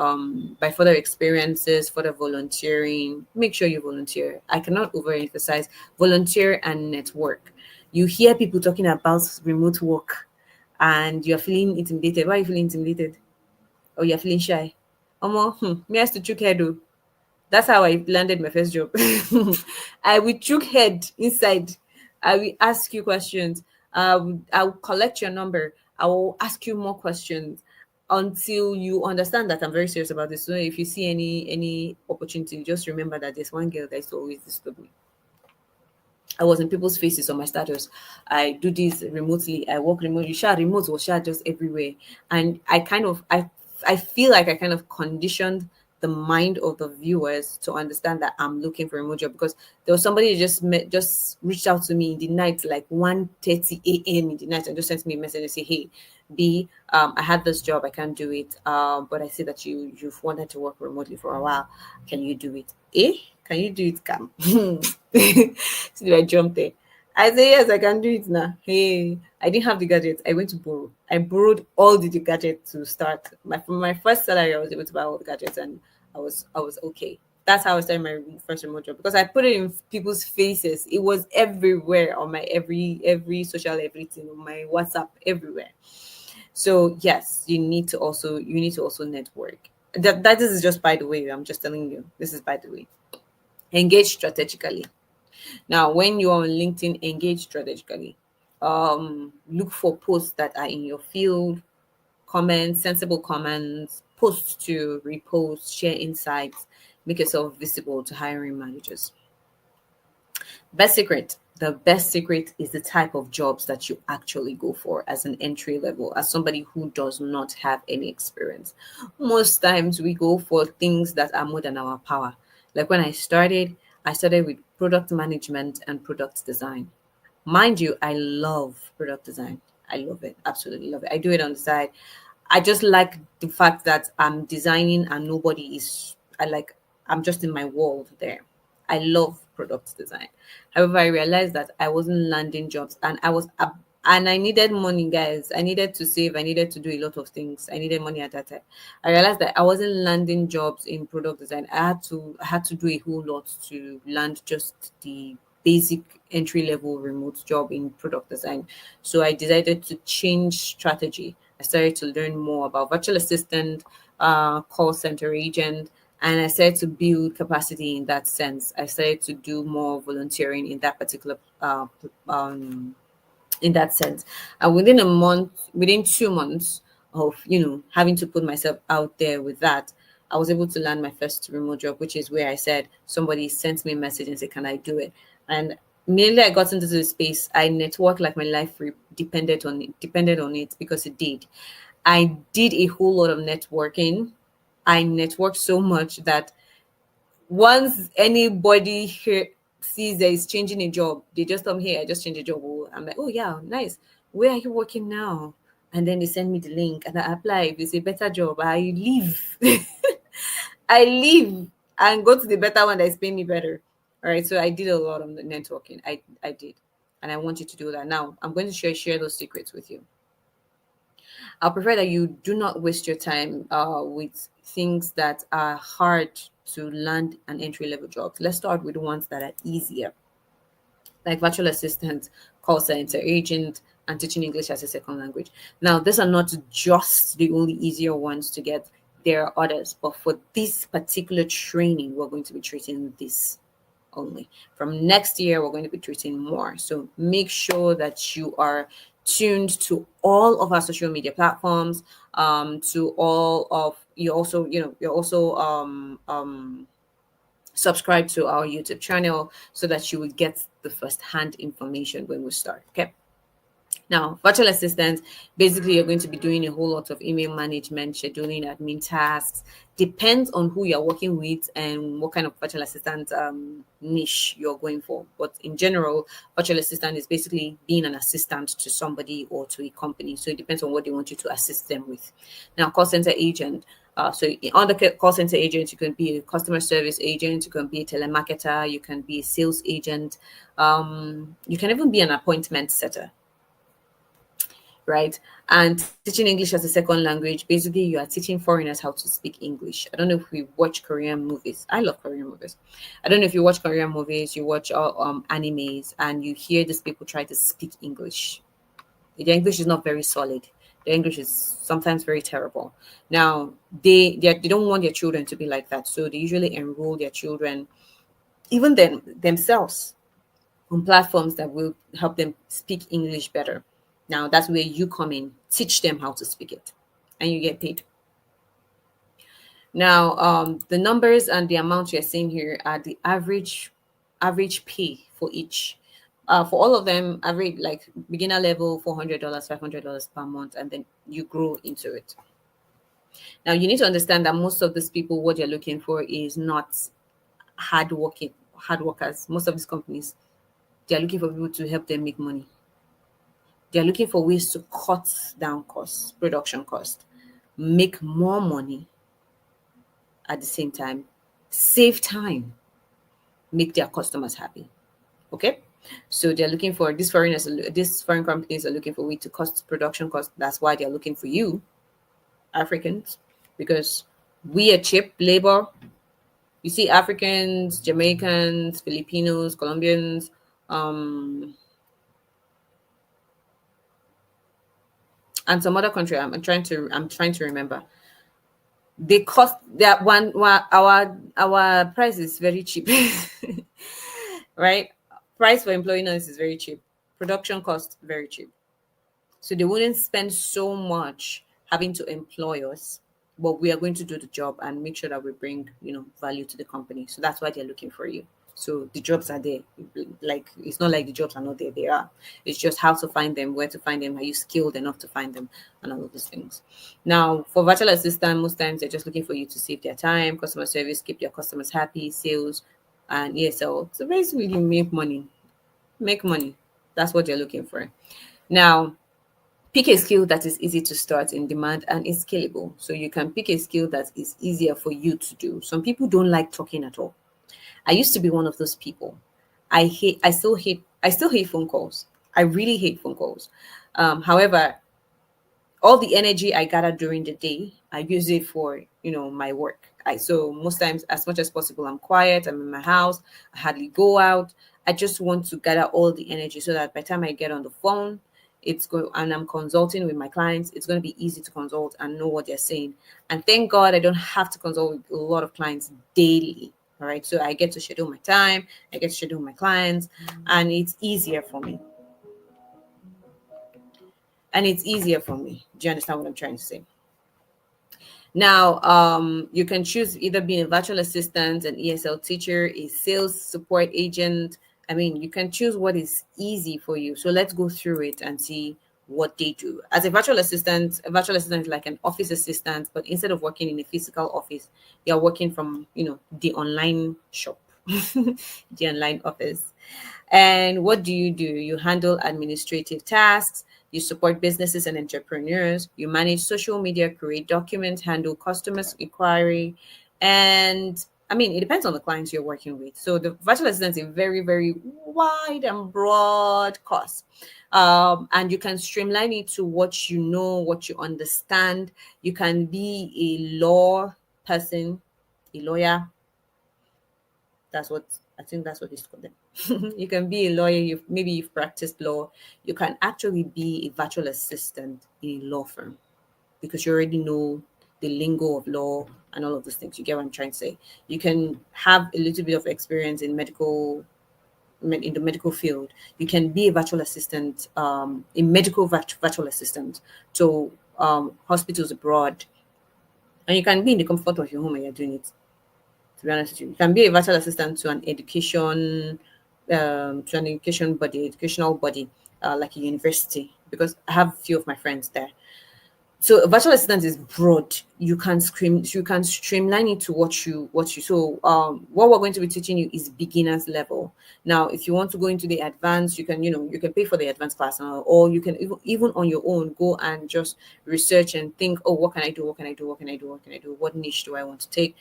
experiences, further volunteering. Make sure you volunteer. I cannot overemphasize volunteer and network. You hear people talking about remote work and you're feeling intimidated. Why are you feeling intimidated? Or you're feeling shy? Me has to chook head. Oh. That's how I landed my first job. I will chook head inside. I will ask you questions. I will collect your number. I will ask you more questions until you understand that I'm very serious about this. So if you see any opportunity, just remember that there's one girl that is always disturb me. I was in people's faces on my status. I do this remotely. I work remotely. Remote was just everywhere, and I I feel like I kind of conditioned the mind of the viewers to understand that I'm looking for a remote job, because there was somebody who just reached out to me in the night, like 1:30 a.m. in the night, and just sent me a message and say, "Hey, B, I had this job, I can't do it. But I see that you've wanted to work remotely for a while. Can you do it? Eh? Can you do it, Cam?" So I jumped there. I say yes, I can do it now. Hey, I didn't have the gadget. I went to borrow. I borrowed all the gadgets to start. From my first salary, I was able to buy all the gadgets, and I was okay. That's how I started my first remote job, because I put it in people's faces. It was everywhere on my every social everything, on my WhatsApp, everywhere. So yes, you need to also network. That is just by the way. I'm just telling you. This is by the way. Engage strategically. Now, when you're on LinkedIn, engage strategically. Look for posts that are in your field, comments, sensible comments, posts to repost, share insights, make yourself visible to hiring managers. Best secret. The best secret is the type of jobs that you actually go for as an entry level, as somebody who does not have any experience. Most times we go for things that are more than our power. Like when I started with product management and product design. Mind you, I love product design. I love it. Absolutely love it. I do it on the side. I just like the fact that I'm designing and nobody is, I'm just in my world there. I love product design. However, I realized that I wasn't landing jobs, and and I needed money, guys. I needed to save. I needed to do a lot of things. I needed money at that time. I realized that I wasn't landing jobs in product design. I had to do a whole lot to land just the basic entry level remote job in product design. So I decided to change strategy. I started to learn more about virtual assistant, call center agent, and I started to build capacity in that sense. I started to do more volunteering in that particular in that sense. And within 2 months of having to put myself out there with that, I was able to land my first remote job, which is where I said somebody sent me a message and said, "Can I do it?" And immediately I got into the space, I networked like my life depended on it, because it did. I did a whole lot of networking. I networked so much that once anybody here sees that is changing a job, they just tell me, "Hey, I just changed a job." Oh, I'm like, "Oh yeah, nice. Where are you working now?" And then they send me the link and I apply. If it's a better job, I leave. I leave and go to the better one that is paying me better. All right. So I did a lot of the networking. I did. And I want you to do that. Now I'm going to share those secrets with you. I'll prefer that you do not waste your time with things that are hard to land an entry level job. Let's start with the ones that are easier, like virtual assistant, call center agent, and teaching English as a second language. Now, these are not just the only easier ones to get. There are others, but for this particular training, we're going to be treating this only. From next year, we're going to be treating more. So make sure that you are tuned to all of our social media platforms. To all of you also, you're also subscribe to our YouTube channel so that you will get the first hand information when we start. Okay. Now, virtual assistants, basically, you're going to be doing a whole lot of email management, scheduling, admin tasks. Depends on who you're working with and what kind of virtual assistant niche you're going for. But in general, virtual assistant is basically being an assistant to somebody or to a company. So it depends on what they want you to assist them with. Now, call center agent. On the call center agent, you can be a customer service agent, you can be a telemarketer, you can be a sales agent, you can even be an appointment setter, right? And teaching English as a second language, basically, you are teaching foreigners how to speak English. I don't know if we watch Korean movies. I love Korean movies. I don't know if you watch Korean movies, you watch animes, and you hear these people try to speak English. The English is not very solid. The English is sometimes very terrible. Now, they don't want their children to be like that, so they usually enroll their children, even then themselves, on platforms that will help them speak English better. Now, that's where you come in, teach them how to speak it, and you get paid. Now, the numbers and the amount you're seeing here are the average pay for each. For all of them, average like beginner level $400, $500 per month, and then you grow into it. Now, you need to understand that most of these people, what they're looking for is not hard workers. Most of these companies, they're looking for people to help them make money. They're looking for ways to cut down costs, production costs, make more money at the same time, save time, make their customers happy. Okay, so they're looking for these foreign companies are looking for way to cost production cost. That's why they're looking for you, Africans, because we are cheap labor. You see Africans, Jamaicans, Filipinos, Colombians, um, and some other country. I'm trying to remember. They cost that one our price is very cheap. Right? Price for employing us is very cheap. Production cost very cheap. So they wouldn't spend so much having to employ us, but we are going to do the job and make sure that we bring, value to the company. So that's why they're looking for you. So the jobs are there. Like, it's not like the jobs are not there. They are. It's just how to find them, where to find them, are you skilled enough to find them, and all of those things. Now, for virtual assistant, most times they're just looking for you to save their time, customer service, keep their customers happy, sales, and ESL. So basically, you make money. Make money. That's what they're looking for. Now, pick a skill that is easy to start, in demand, and is scalable. So you can pick a skill that is easier for you to do. Some people don't like talking at all. I used to be one of those people. I still hate phone calls. I really hate phone calls. However, all the energy I gather during the day, I use it for, my work. So most times, as much as possible, I'm quiet, I'm in my house, I hardly go out. I just want to gather all the energy so that by the time I get on the phone, it's going and I'm consulting with my clients, it's going to be easy to consult and know what they're saying. And thank God I don't have to consult with a lot of clients daily. All right. So I get to schedule my time, I get to schedule my clients, and it's easier for me. Do you understand what I'm trying to say? Now, you can choose either being a virtual assistant, an ESL teacher, a sales support agent. I mean, you can choose what is easy for you. So let's go through it and see what they do. As a virtual assistant is like an office assistant, but instead of working in a physical office, you're working from, the online shop, the online office. And what do? You handle administrative tasks, you support businesses and entrepreneurs, you manage social media, create documents, handle customers' inquiry. And I mean, it depends on the clients you're working with. So the virtual assistant is a very, very wide and broad course. And you can streamline it to what you know, what you understand. You can be a law person, a lawyer. That's what it's called. You can be a lawyer. Maybe you've practiced law. You can actually be a virtual assistant in a law firm because you already know the lingo of law and all of those things. You get what I'm trying to say? You can have a little bit of experience in the medical field. You can be a virtual assistant, a medical virtual assistant to hospitals abroad, and you can be in the comfort of your home and you're doing it. To be honest with you, you can be a virtual assistant to an education body, educational body, like a university, because I have a few of my friends there. So a virtual assistant is broad. You can streamline it to what you so what we're going to be teaching you is beginners level. Now, if you want to go into the advanced, you can pay for the advanced class, or you can even on your own go and just research and think, oh, what can I do? What can I do? What can I do? What can I do? What niche do I want to take?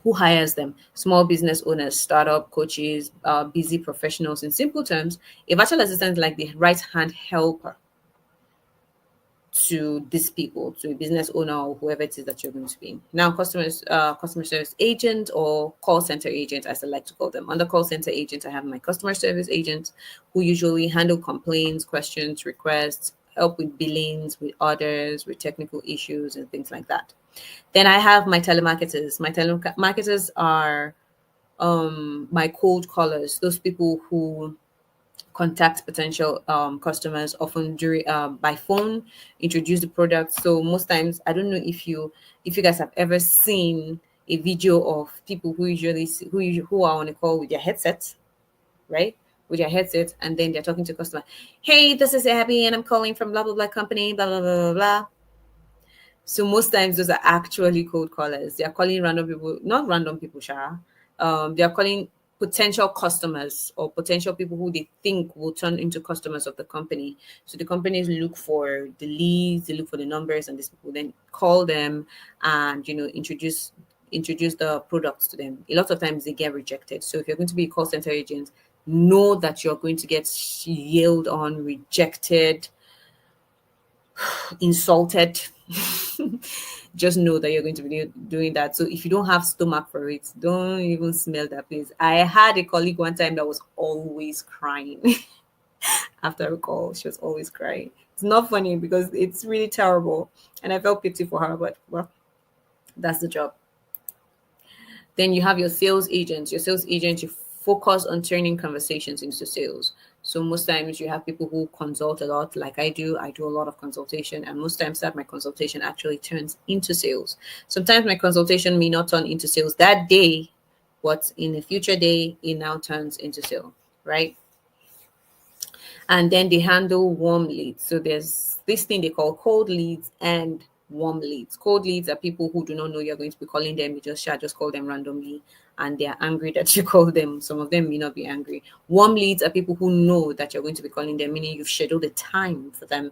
Who hires them? Small business owners, startup coaches, busy professionals. In simple terms, a virtual assistant is like the right hand helper to these people, to a business owner or whoever it is that you're going to be. Now, customer service agent or call center agent, as I like to call them. Under call center agent, I have my customer service agents who usually handle complaints, questions, requests, help with billings, with orders, with technical issues, and things like that. Then I have my telemarketers. My telemarketers are my cold callers, those people who contact potential customers often during by phone, introduce the product. So most times, I don't know if you guys have ever seen a video of people who who are on a call with their headsets, right? With their headset, and then they're talking to customer. Hey, this is Abby, and I'm calling from blah blah blah company, blah blah blah blah blah. So most times those are actually cold callers. They are calling random people, not random people, Shah. They are calling potential customers or potential people who they think will turn into customers of the company. So the companies look for the leads, they look for the numbers, and these people then call them and introduce the products to them. A lot of times they get rejected. So if you're going to be a call center agent, know that you're going to get yelled on, rejected, insulted. Just know that you're going to be doing that. So if you don't have stomach for it, don't even smell that place. I had a colleague one time that was always crying after a call. She was always crying. It's not funny because it's really terrible. And I felt pity for her, but well, that's the job. Then you have your sales agent. Your sales agent, you focus on turning conversations into sales. So most times you have people who consult a lot, like I do. I do a lot of consultation, and most times that my consultation actually turns into sales. Sometimes my consultation may not turn into sales that day, but in a future day, it now turns into sale, right? And then they handle warm leads. So there's this thing they call cold leads and warm leads. Cold leads are people who do not know you're going to be calling them. You just call them randomly, and they're angry that you call them. Some of them may not be angry. Warm leads are people who know that you're going to be calling them, meaning you've scheduled a time for them.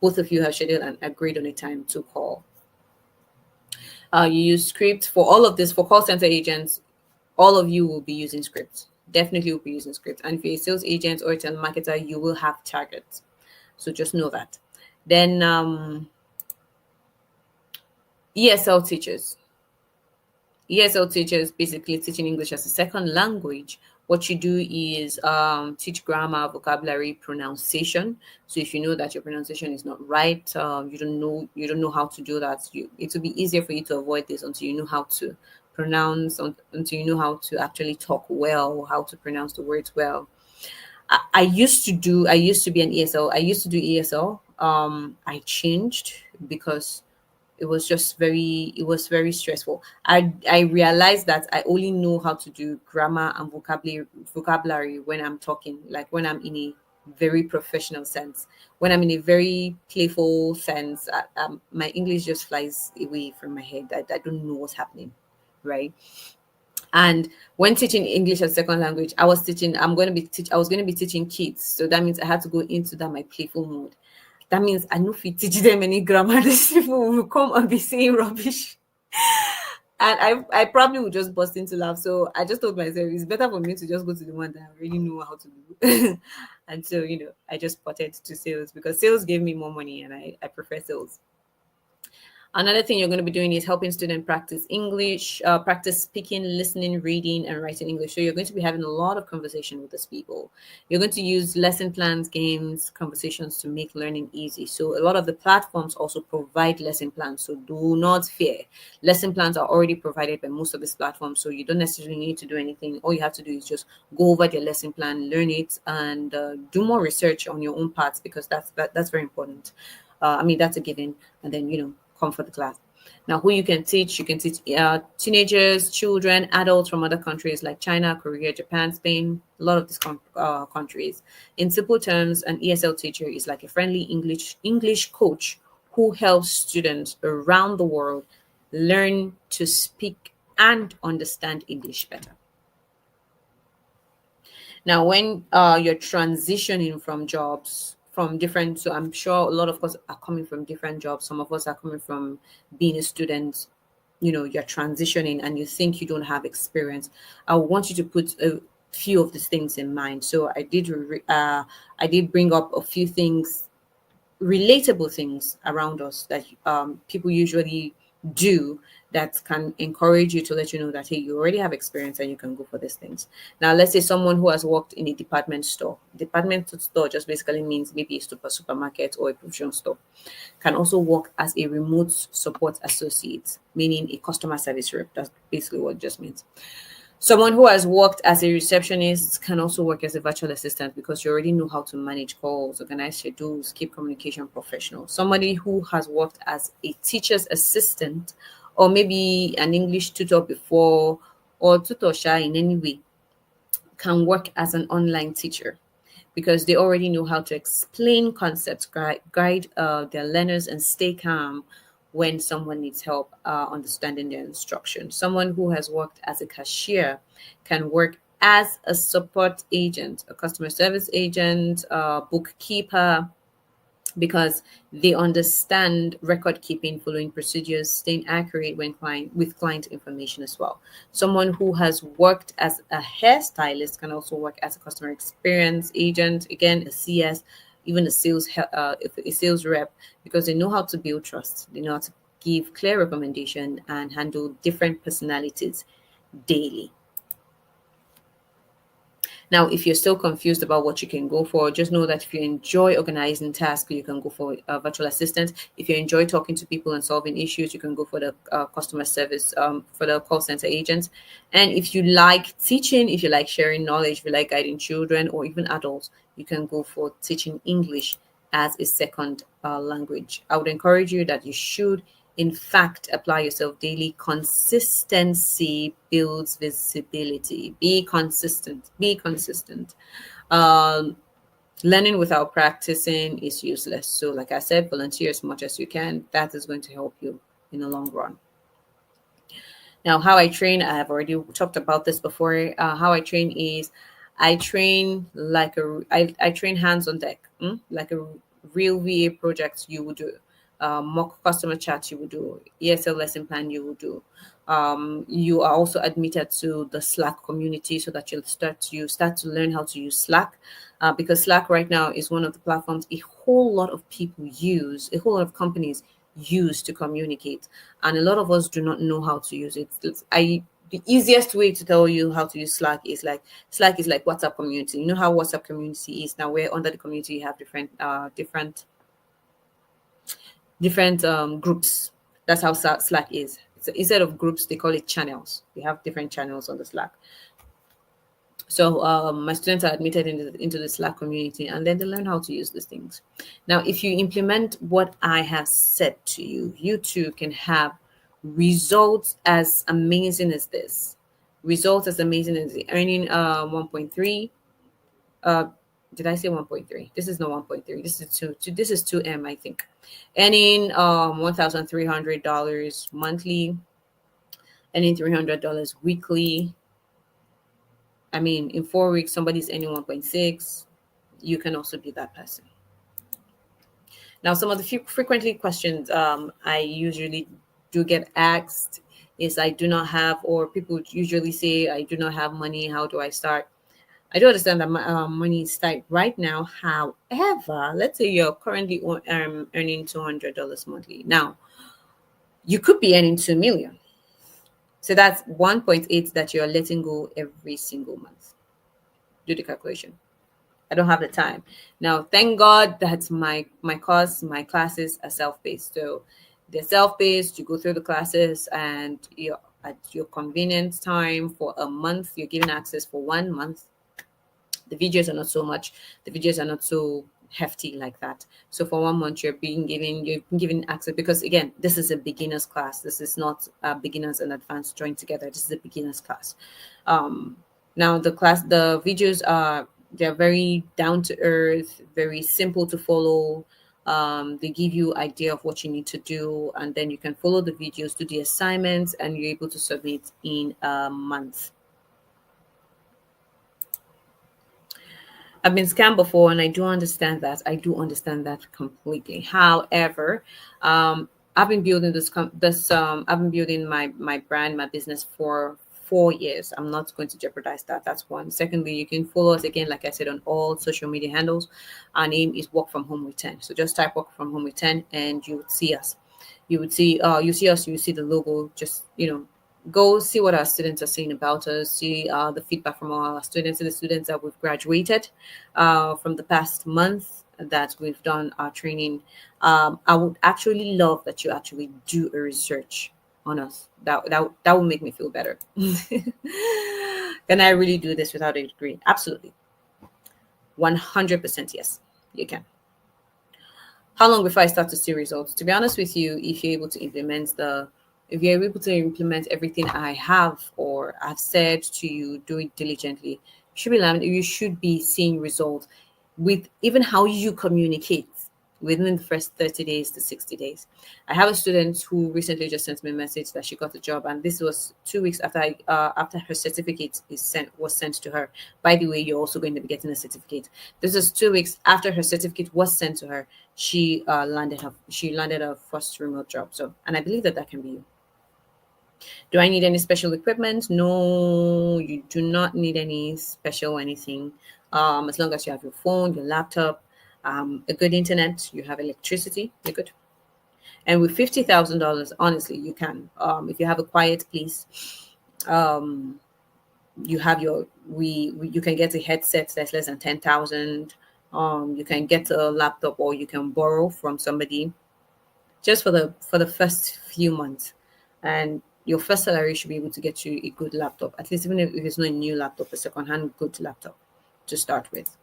Both of you have scheduled and agreed on a time to call. You use script for all of this. For call center agents, all of you will be using scripts. Definitely will be using scripts. And if you're a sales agent or a telemarketer, you will have targets. So just know that. Then ESL teachers. ESL teachers basically teaching English as a second language. What you do is teach grammar, vocabulary, pronunciation. So if you know that your pronunciation is not right, you don't know how to do that. It will be easier for you to avoid this until you know how to pronounce, until you know how to actually talk well, how to pronounce the words well. I used to be an ESL. I used to do ESL. I changed because it was very stressful. I realized that I only know how to do grammar and vocabulary when I'm talking, like when I'm in a very professional sense. When I'm in a very playful sense, my English just flies away from my head. I don't know what's happening, right? And when teaching English as second language, I was going to be teaching kids. So that means I had to go into that my playful mode. That means I know if you teach them any grammar, these people will come and be saying rubbish. And I probably would just burst into laugh. So I just told myself it's better for me to just go to the one that I really know how to do. And so, I just potted to sales because sales gave me more money and I prefer sales. Another thing you're going to be doing is helping students practice English, practice speaking, listening, reading, and writing English. So you're going to be having a lot of conversation with these people. You're going to use lesson plans, games, conversations to make learning easy. So a lot of the platforms also provide lesson plans. So do not fear. Lesson plans are already provided by most of these platforms. So you don't necessarily need to do anything. All you have to do is just go over their lesson plan, learn it, and do more research on your own parts because that's very important. That's a given. And then, come for the class. Now, who you can teach teenagers, children, adults from other countries like China, Korea, Japan, Spain, a lot of these countries. In simple terms, an ESL teacher is like a friendly English coach who helps students around the world learn to speak and understand English better. Now, when you're transitioning from jobs from different, so I'm sure a lot of us are coming from different jobs. Some of us are coming from being a student. You're transitioning and you think you don't have experience. I want you to put a few of these things in mind. So I did bring up a few things, relatable things around us that people usually do that can encourage you to let you know that hey, you already have experience and you can go for these things. Now let's say someone who has worked in a department store just basically means maybe a supermarket or a provision store, can also work as a remote support associate, meaning a customer service rep. That's basically what it just means. Someone who has worked as a receptionist can also work as a virtual assistant because you already know how to manage calls, organize schedules, keep communication professional. Somebody who has worked as a teacher's assistant or maybe an English tutor before or tutor shy in any way can work as an online teacher because they already know how to explain concepts, guide their learners, and stay calm when someone needs help understanding their instructions. Someone who has worked as a cashier can work as a support agent, a customer service agent, a bookkeeper, because they understand record keeping, following procedures, staying accurate when client information as well. Someone who has worked as a hairstylist can also work as a customer experience agent, again a CS, even a sales rep, because they know how to build trust, they know how to give clear recommendation and handle different personalities daily. Now, if you're still confused about what you can go for, just know that if you enjoy organizing tasks, you can go for a virtual assistant. If you enjoy talking to people and solving issues, you can go for the customer service, for the call center agents. And if you like teaching, if you like sharing knowledge, if you like guiding children or even adults, you can go for teaching English as a second language. I would encourage you that you should, in fact, apply yourself daily. Consistency builds visibility. Be consistent. Be consistent. Um, Learning without practicing is useless. So, like I said, volunteer as much as you can. That is going to help you in the long run. Now, how I train, I have already talked about this before. How I train is I train hands on deck, like a real VA project you would do, mock customer chat you would do, ESL lesson plan you would do. You are also admitted to the Slack community so that you start to learn how to use Slack, because Slack right now is one of the platforms a whole lot of people use, a whole lot of companies use to communicate, and a lot of us do not know how to use it. The easiest way to tell you how to use Slack is like WhatsApp community. You know how WhatsApp community is now, where under the community you have different groups. That's how Slack is. So instead of groups, they call it channels. You have different channels on the Slack. So my students are admitted into the Slack community, and then they learn how to use these things. Now, if you implement what I have said to you, you too can have results as amazing as this. Results as amazing as earning 1.3. Uh, did I say 1.3? This is not 1.3. This is this is 2M, I think. Earning $1,300 monthly, earning $300 weekly. I mean, in 4 weeks, somebody's earning 1.6. You can also be that person. Now, some of the few frequently questions I usually do get asked is I do not have, or people usually say, I do not have money. How do I start? I do understand that money is tight right now. However, let's say you're currently earning $200 monthly. Now, you could be earning 2 million. So that's 1.8 that you're letting go every single month. Do the calculation. I don't have the time. Now, thank God that my classes are self-paced. So they're self-paced. You go through the classes and you're at your convenient time for a month. You're given access for 1 month. The videos are not so much. The videos are not so hefty like that. So for 1 month, you're given access, because again, this is a beginner's class. This is not beginners and advanced joined together. This is a beginner's class. Now the videos are, they're very down to earth, very simple to follow. They give you idea of what you need to do, and then you can follow the videos, do the assignments, and you're able to submit in a month. I've been scammed before, and I do understand that. I do understand that completely. However, I've been building I've been building my brand, my business for 4 years. I'm not going to jeopardize that. That's one. Secondly, you can follow us again, like I said, on all social media handles. Our name is Work From Home with 10. So just type Work From Home with 10, and you would see us. You see us. You see the logo. Just go see what our students are saying about us, see the feedback from our students and the students that we've graduated from the past month that we've done our training. I would actually love that you actually do a research on us. That would make me feel better. Can I really do this without a degree? Absolutely. 100% yes, you can. How long before I start to see results? To be honest with you, if you're able to implement everything I have or I've said to you, do it diligently, you should be seeing results with even how you communicate. within the first 30 days to 60 days. I have a student who recently just sent me a message that she got a job, and this was 2 weeks after her certificate was sent to her. By the way, you're also going to be getting a certificate. This is 2 weeks after her certificate was sent to her. She landed her first remote job. So, and I believe that can be you. Do I need any special equipment? No, you do not need any special anything. As long as you have your phone, your laptop, a good internet, you have electricity, you're good. And with $50,000, honestly, you can. If you have a quiet place, um, you have you can get a headset that's less than 10,000. You can get a laptop, or you can borrow from somebody just for the first few months, and your first salary should be able to get you a good laptop, at least even if it's not a new laptop, a second-hand good laptop to start with.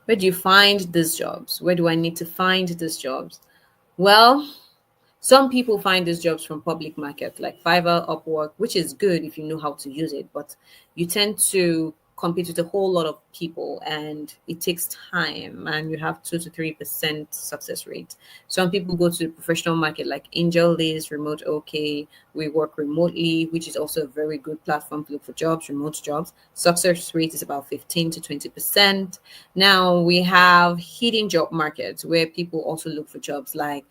Where do you find these jobs? Where do I need to find these jobs? Well, some people find these jobs from public market like Fiverr, Upwork, which is good if you know how to use it, but you tend to compete with a whole lot of people, and it takes time, and you have 2 to 3% success rate. Some people go to the professional market like Angel List, Remote OK. We work remotely, which is also a very good platform to look for jobs, remote jobs. Success rate is about 15 to 20%. Now we have hidden job markets where people also look for jobs like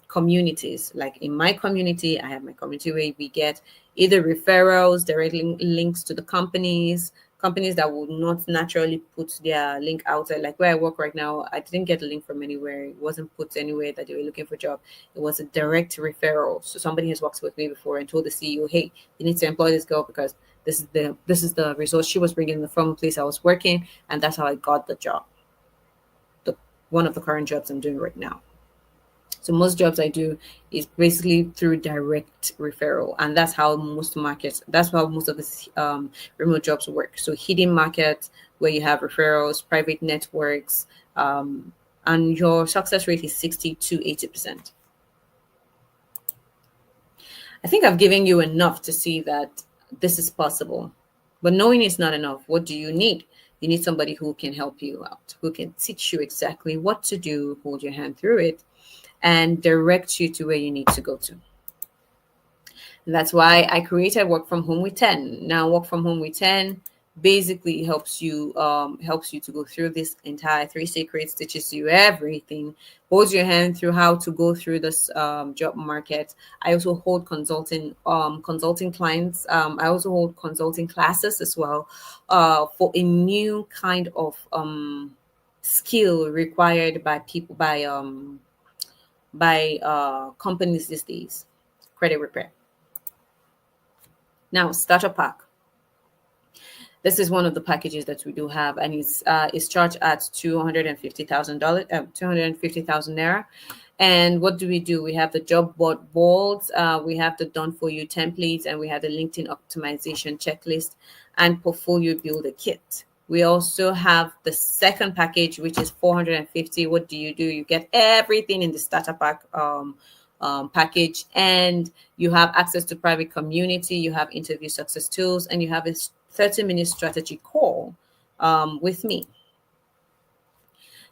communities. Like in my community, I have my community where we get either referrals, direct links to the companies that would not naturally put their link out there. Like where I work right now, I didn't get a link from anywhere. It wasn't put anywhere that they were looking for a job. It was a direct referral. So somebody has worked with me before and told the CEO, hey, you need to employ this girl because this is the result she was bringing in the former place I was working, and that's how I got the job. One of the current jobs I'm doing right now. So most jobs I do is basically through direct referral, and that's how most of the remote jobs work. So hidden markets where you have referrals, private networks, and your success rate is 60 to 80%. I think I've given you enough to see that this is possible. But knowing is not enough. What do you need? You need somebody who can help you out, who can teach you exactly what to do, hold your hand through it, and direct you to where you need to go to. And that's why I created Work From Home with 10. Now, Work From Home with 10 basically helps you to go through this entire three secrets, teaches you everything, holds your hand through how to go through this job market. I also hold consulting clients. I also hold consulting classes as well for a new kind of skill required by people by companies these days: credit repair. Now, starter pack. This is one of the packages that we do have, and it's charged at $250,000, 250,000 naira. And what do? We have the job boards, we have the done for you templates, and we have the LinkedIn optimization checklist and portfolio builder kit. We also have the second package, which is 450. What do? You get everything in the starter pack package, and you have access to private community, you have interview success tools, and you have a 30-minute strategy call with me.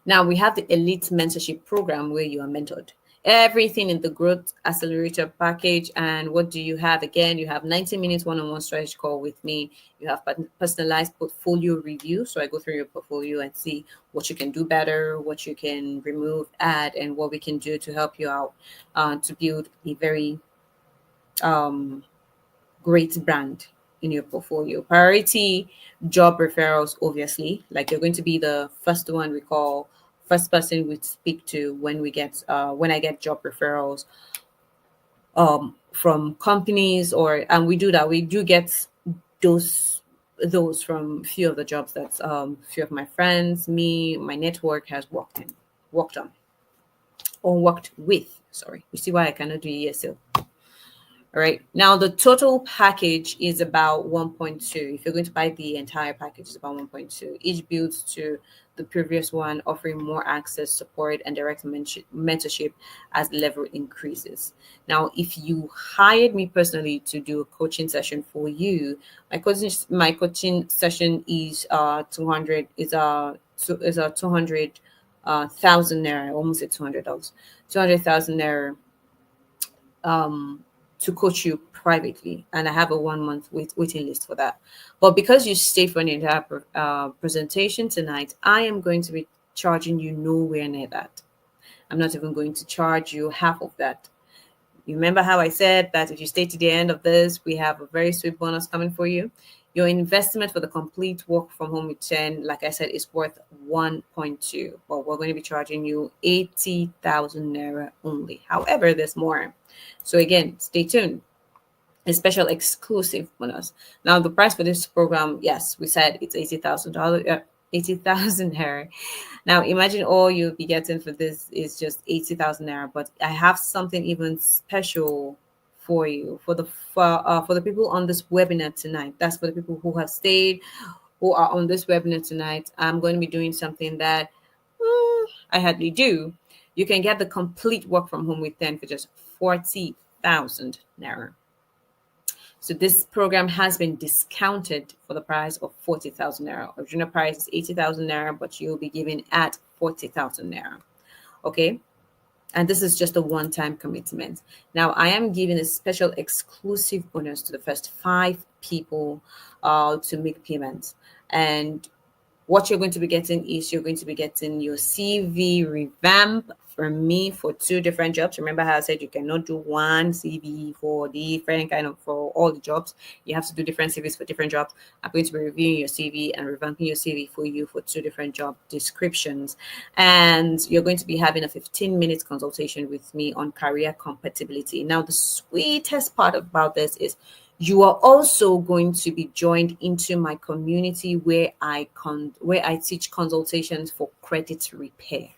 Now we have the elite mentorship program where you are mentored. Everything in the growth accelerator package. And what do you have? Again, you have 90 minutes one-on-one strategy call with me. You have personalized portfolio review. So I go through your portfolio and see what you can do better, what you can remove, add, and what we can do to help you out to build a very great brand in your portfolio. Priority job referrals, obviously, like you're going to be the first one we call, first person we speak to when I get job referrals from companies, and we do that. We do get those from few of the jobs that few of my friends, my network has worked on, or worked with. Sorry, you see why I cannot do ESL. All right. Now the total package is about 1.2. If you're going to buy the entire package, it's about 1.2. Each builds to the previous one, offering more access, support, and direct mentorship as the level increases. Now, if you hired me personally to do a coaching session for you, my coaching session is 200. is a 200,000 naira. I almost said $200. 200,000 naira to coach you privately, and I have a 1 month waiting list for that. But because you stay for an entire presentation tonight, I am going to be charging you nowhere near that. I'm not even going to charge you half of that. You remember how I said that if you stay to the end of this, we have a very sweet bonus coming for you. Your investment for the complete work from home with 10, like I said, is worth 1.2, but we're going to be charging you 80,000 naira only. However, there's more. So again, stay tuned. A special exclusive bonus. Now, the price for this program, yes, we said it's $80,000, 80,000 naira. Now, imagine all you'll be getting for this is just 80,000 naira, but I have something even special for you for the people on this webinar tonight. That's for the people who have stayed, who are on this webinar tonight. I'm going to be doing something that I hardly do. You can get the complete work from home with 10 for just 40,000 naira. So this program has been discounted for the price of 40,000 naira. Original price is 80,000 naira, but you'll be given at 40,000 naira. Okay. And this is just a one-time commitment. Now, I am giving a special exclusive bonus to the first 5 people to make payments. And what you're going to be getting is you're going to be getting your CV revamp from me for 2 different jobs. Remember how I said you cannot do one CV for different kind of for all the jobs. You have to do different CVs for different jobs. I'm going to be reviewing your CV and revamping your CV for you for 2 different job descriptions. And you're going to be having a 15-minute consultation with me on career compatibility. Now, the sweetest part about this is you are also going to be joined into my community where I teach consultations for credit repair.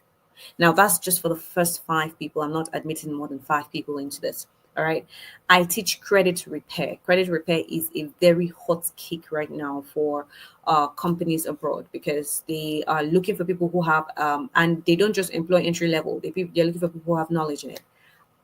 Now, that's just for the first 5 people. I'm not admitting more than 5 people into this. All right. I teach credit repair. Credit repair is a very hot cake right now for companies abroad because they are looking for people who have, and they don't just employ entry level. They're looking for people who have knowledge in it.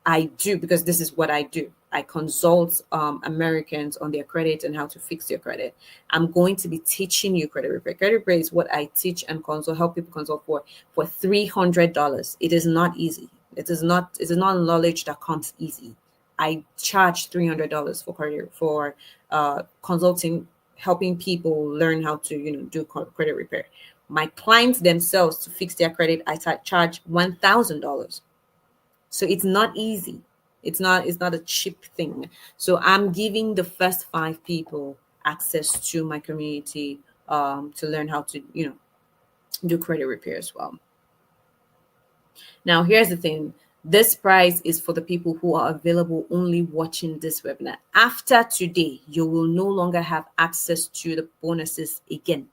I do, because this is what I do. I consult Americans on their credit and how to fix their credit. I'm going to be teaching you credit repair. Credit repair is what I teach and consult, help people consult for $300. It is not easy. It is not knowledge that comes easy. I charge $300 for credit for consulting, helping people learn how to do credit repair. My clients themselves, to fix their credit, I charge $1,000. So it's not easy. It's not a cheap thing. So I'm giving the first 5 people access to my community to learn how to do credit repair as well. Now, here's the thing. This price is for the people who are available only watching this webinar. After today, you will no longer have access to the bonuses again.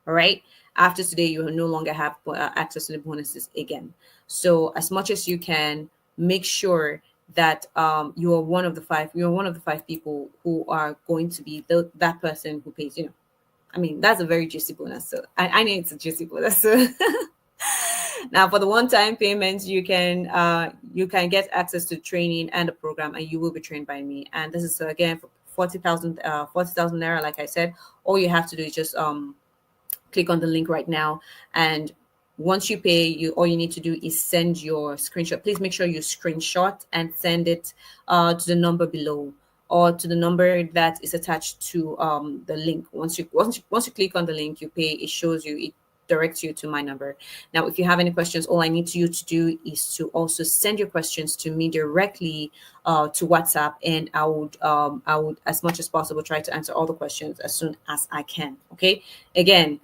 All right. After today, you will no longer have access to the bonuses again. So as much as you can, make sure that you are one of the 5. You're one of the 5 people who are going to be that person who pays. I mean, that's a very juicy bonus. So I know it's a juicy bonus. So now, for the one-time payments, you can get access to training and the program, and you will be trained by me. And this is again for 40,000 naira. Like I said, all you have to do is just click on the link right now, and once you pay, all you need to do is send your screenshot. Please make sure you screenshot and send it to the number below, or to the number that is attached to the link. Once you click on the link, you pay. It shows you, it directs you to my number. Now, if you have any questions, all I need you to do is to also send your questions to me directly to WhatsApp, and I would, as much as possible, try to answer all the questions as soon as I can. Okay. Again,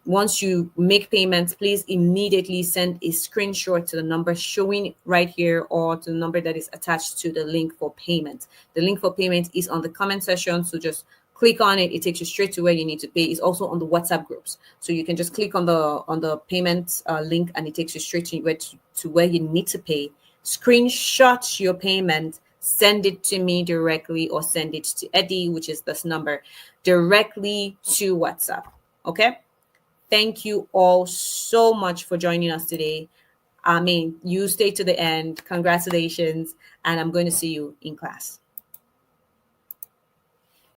once you make payments, please immediately send a screenshot to the number showing right here, or to the number that is attached to the link for payment. The link for payment is on the comment section, so just click on it. It takes you straight to where you need to pay. It's also on the WhatsApp groups, so you can just click on the payment link, and it takes you straight to where you need to pay. Screenshot your payment, send it to me directly, or send it to Eddie, which is this number, directly to WhatsApp. Okay. Thank you all so much for joining us today. I mean, you stay to the end. Congratulations. And I'm going to see you in class.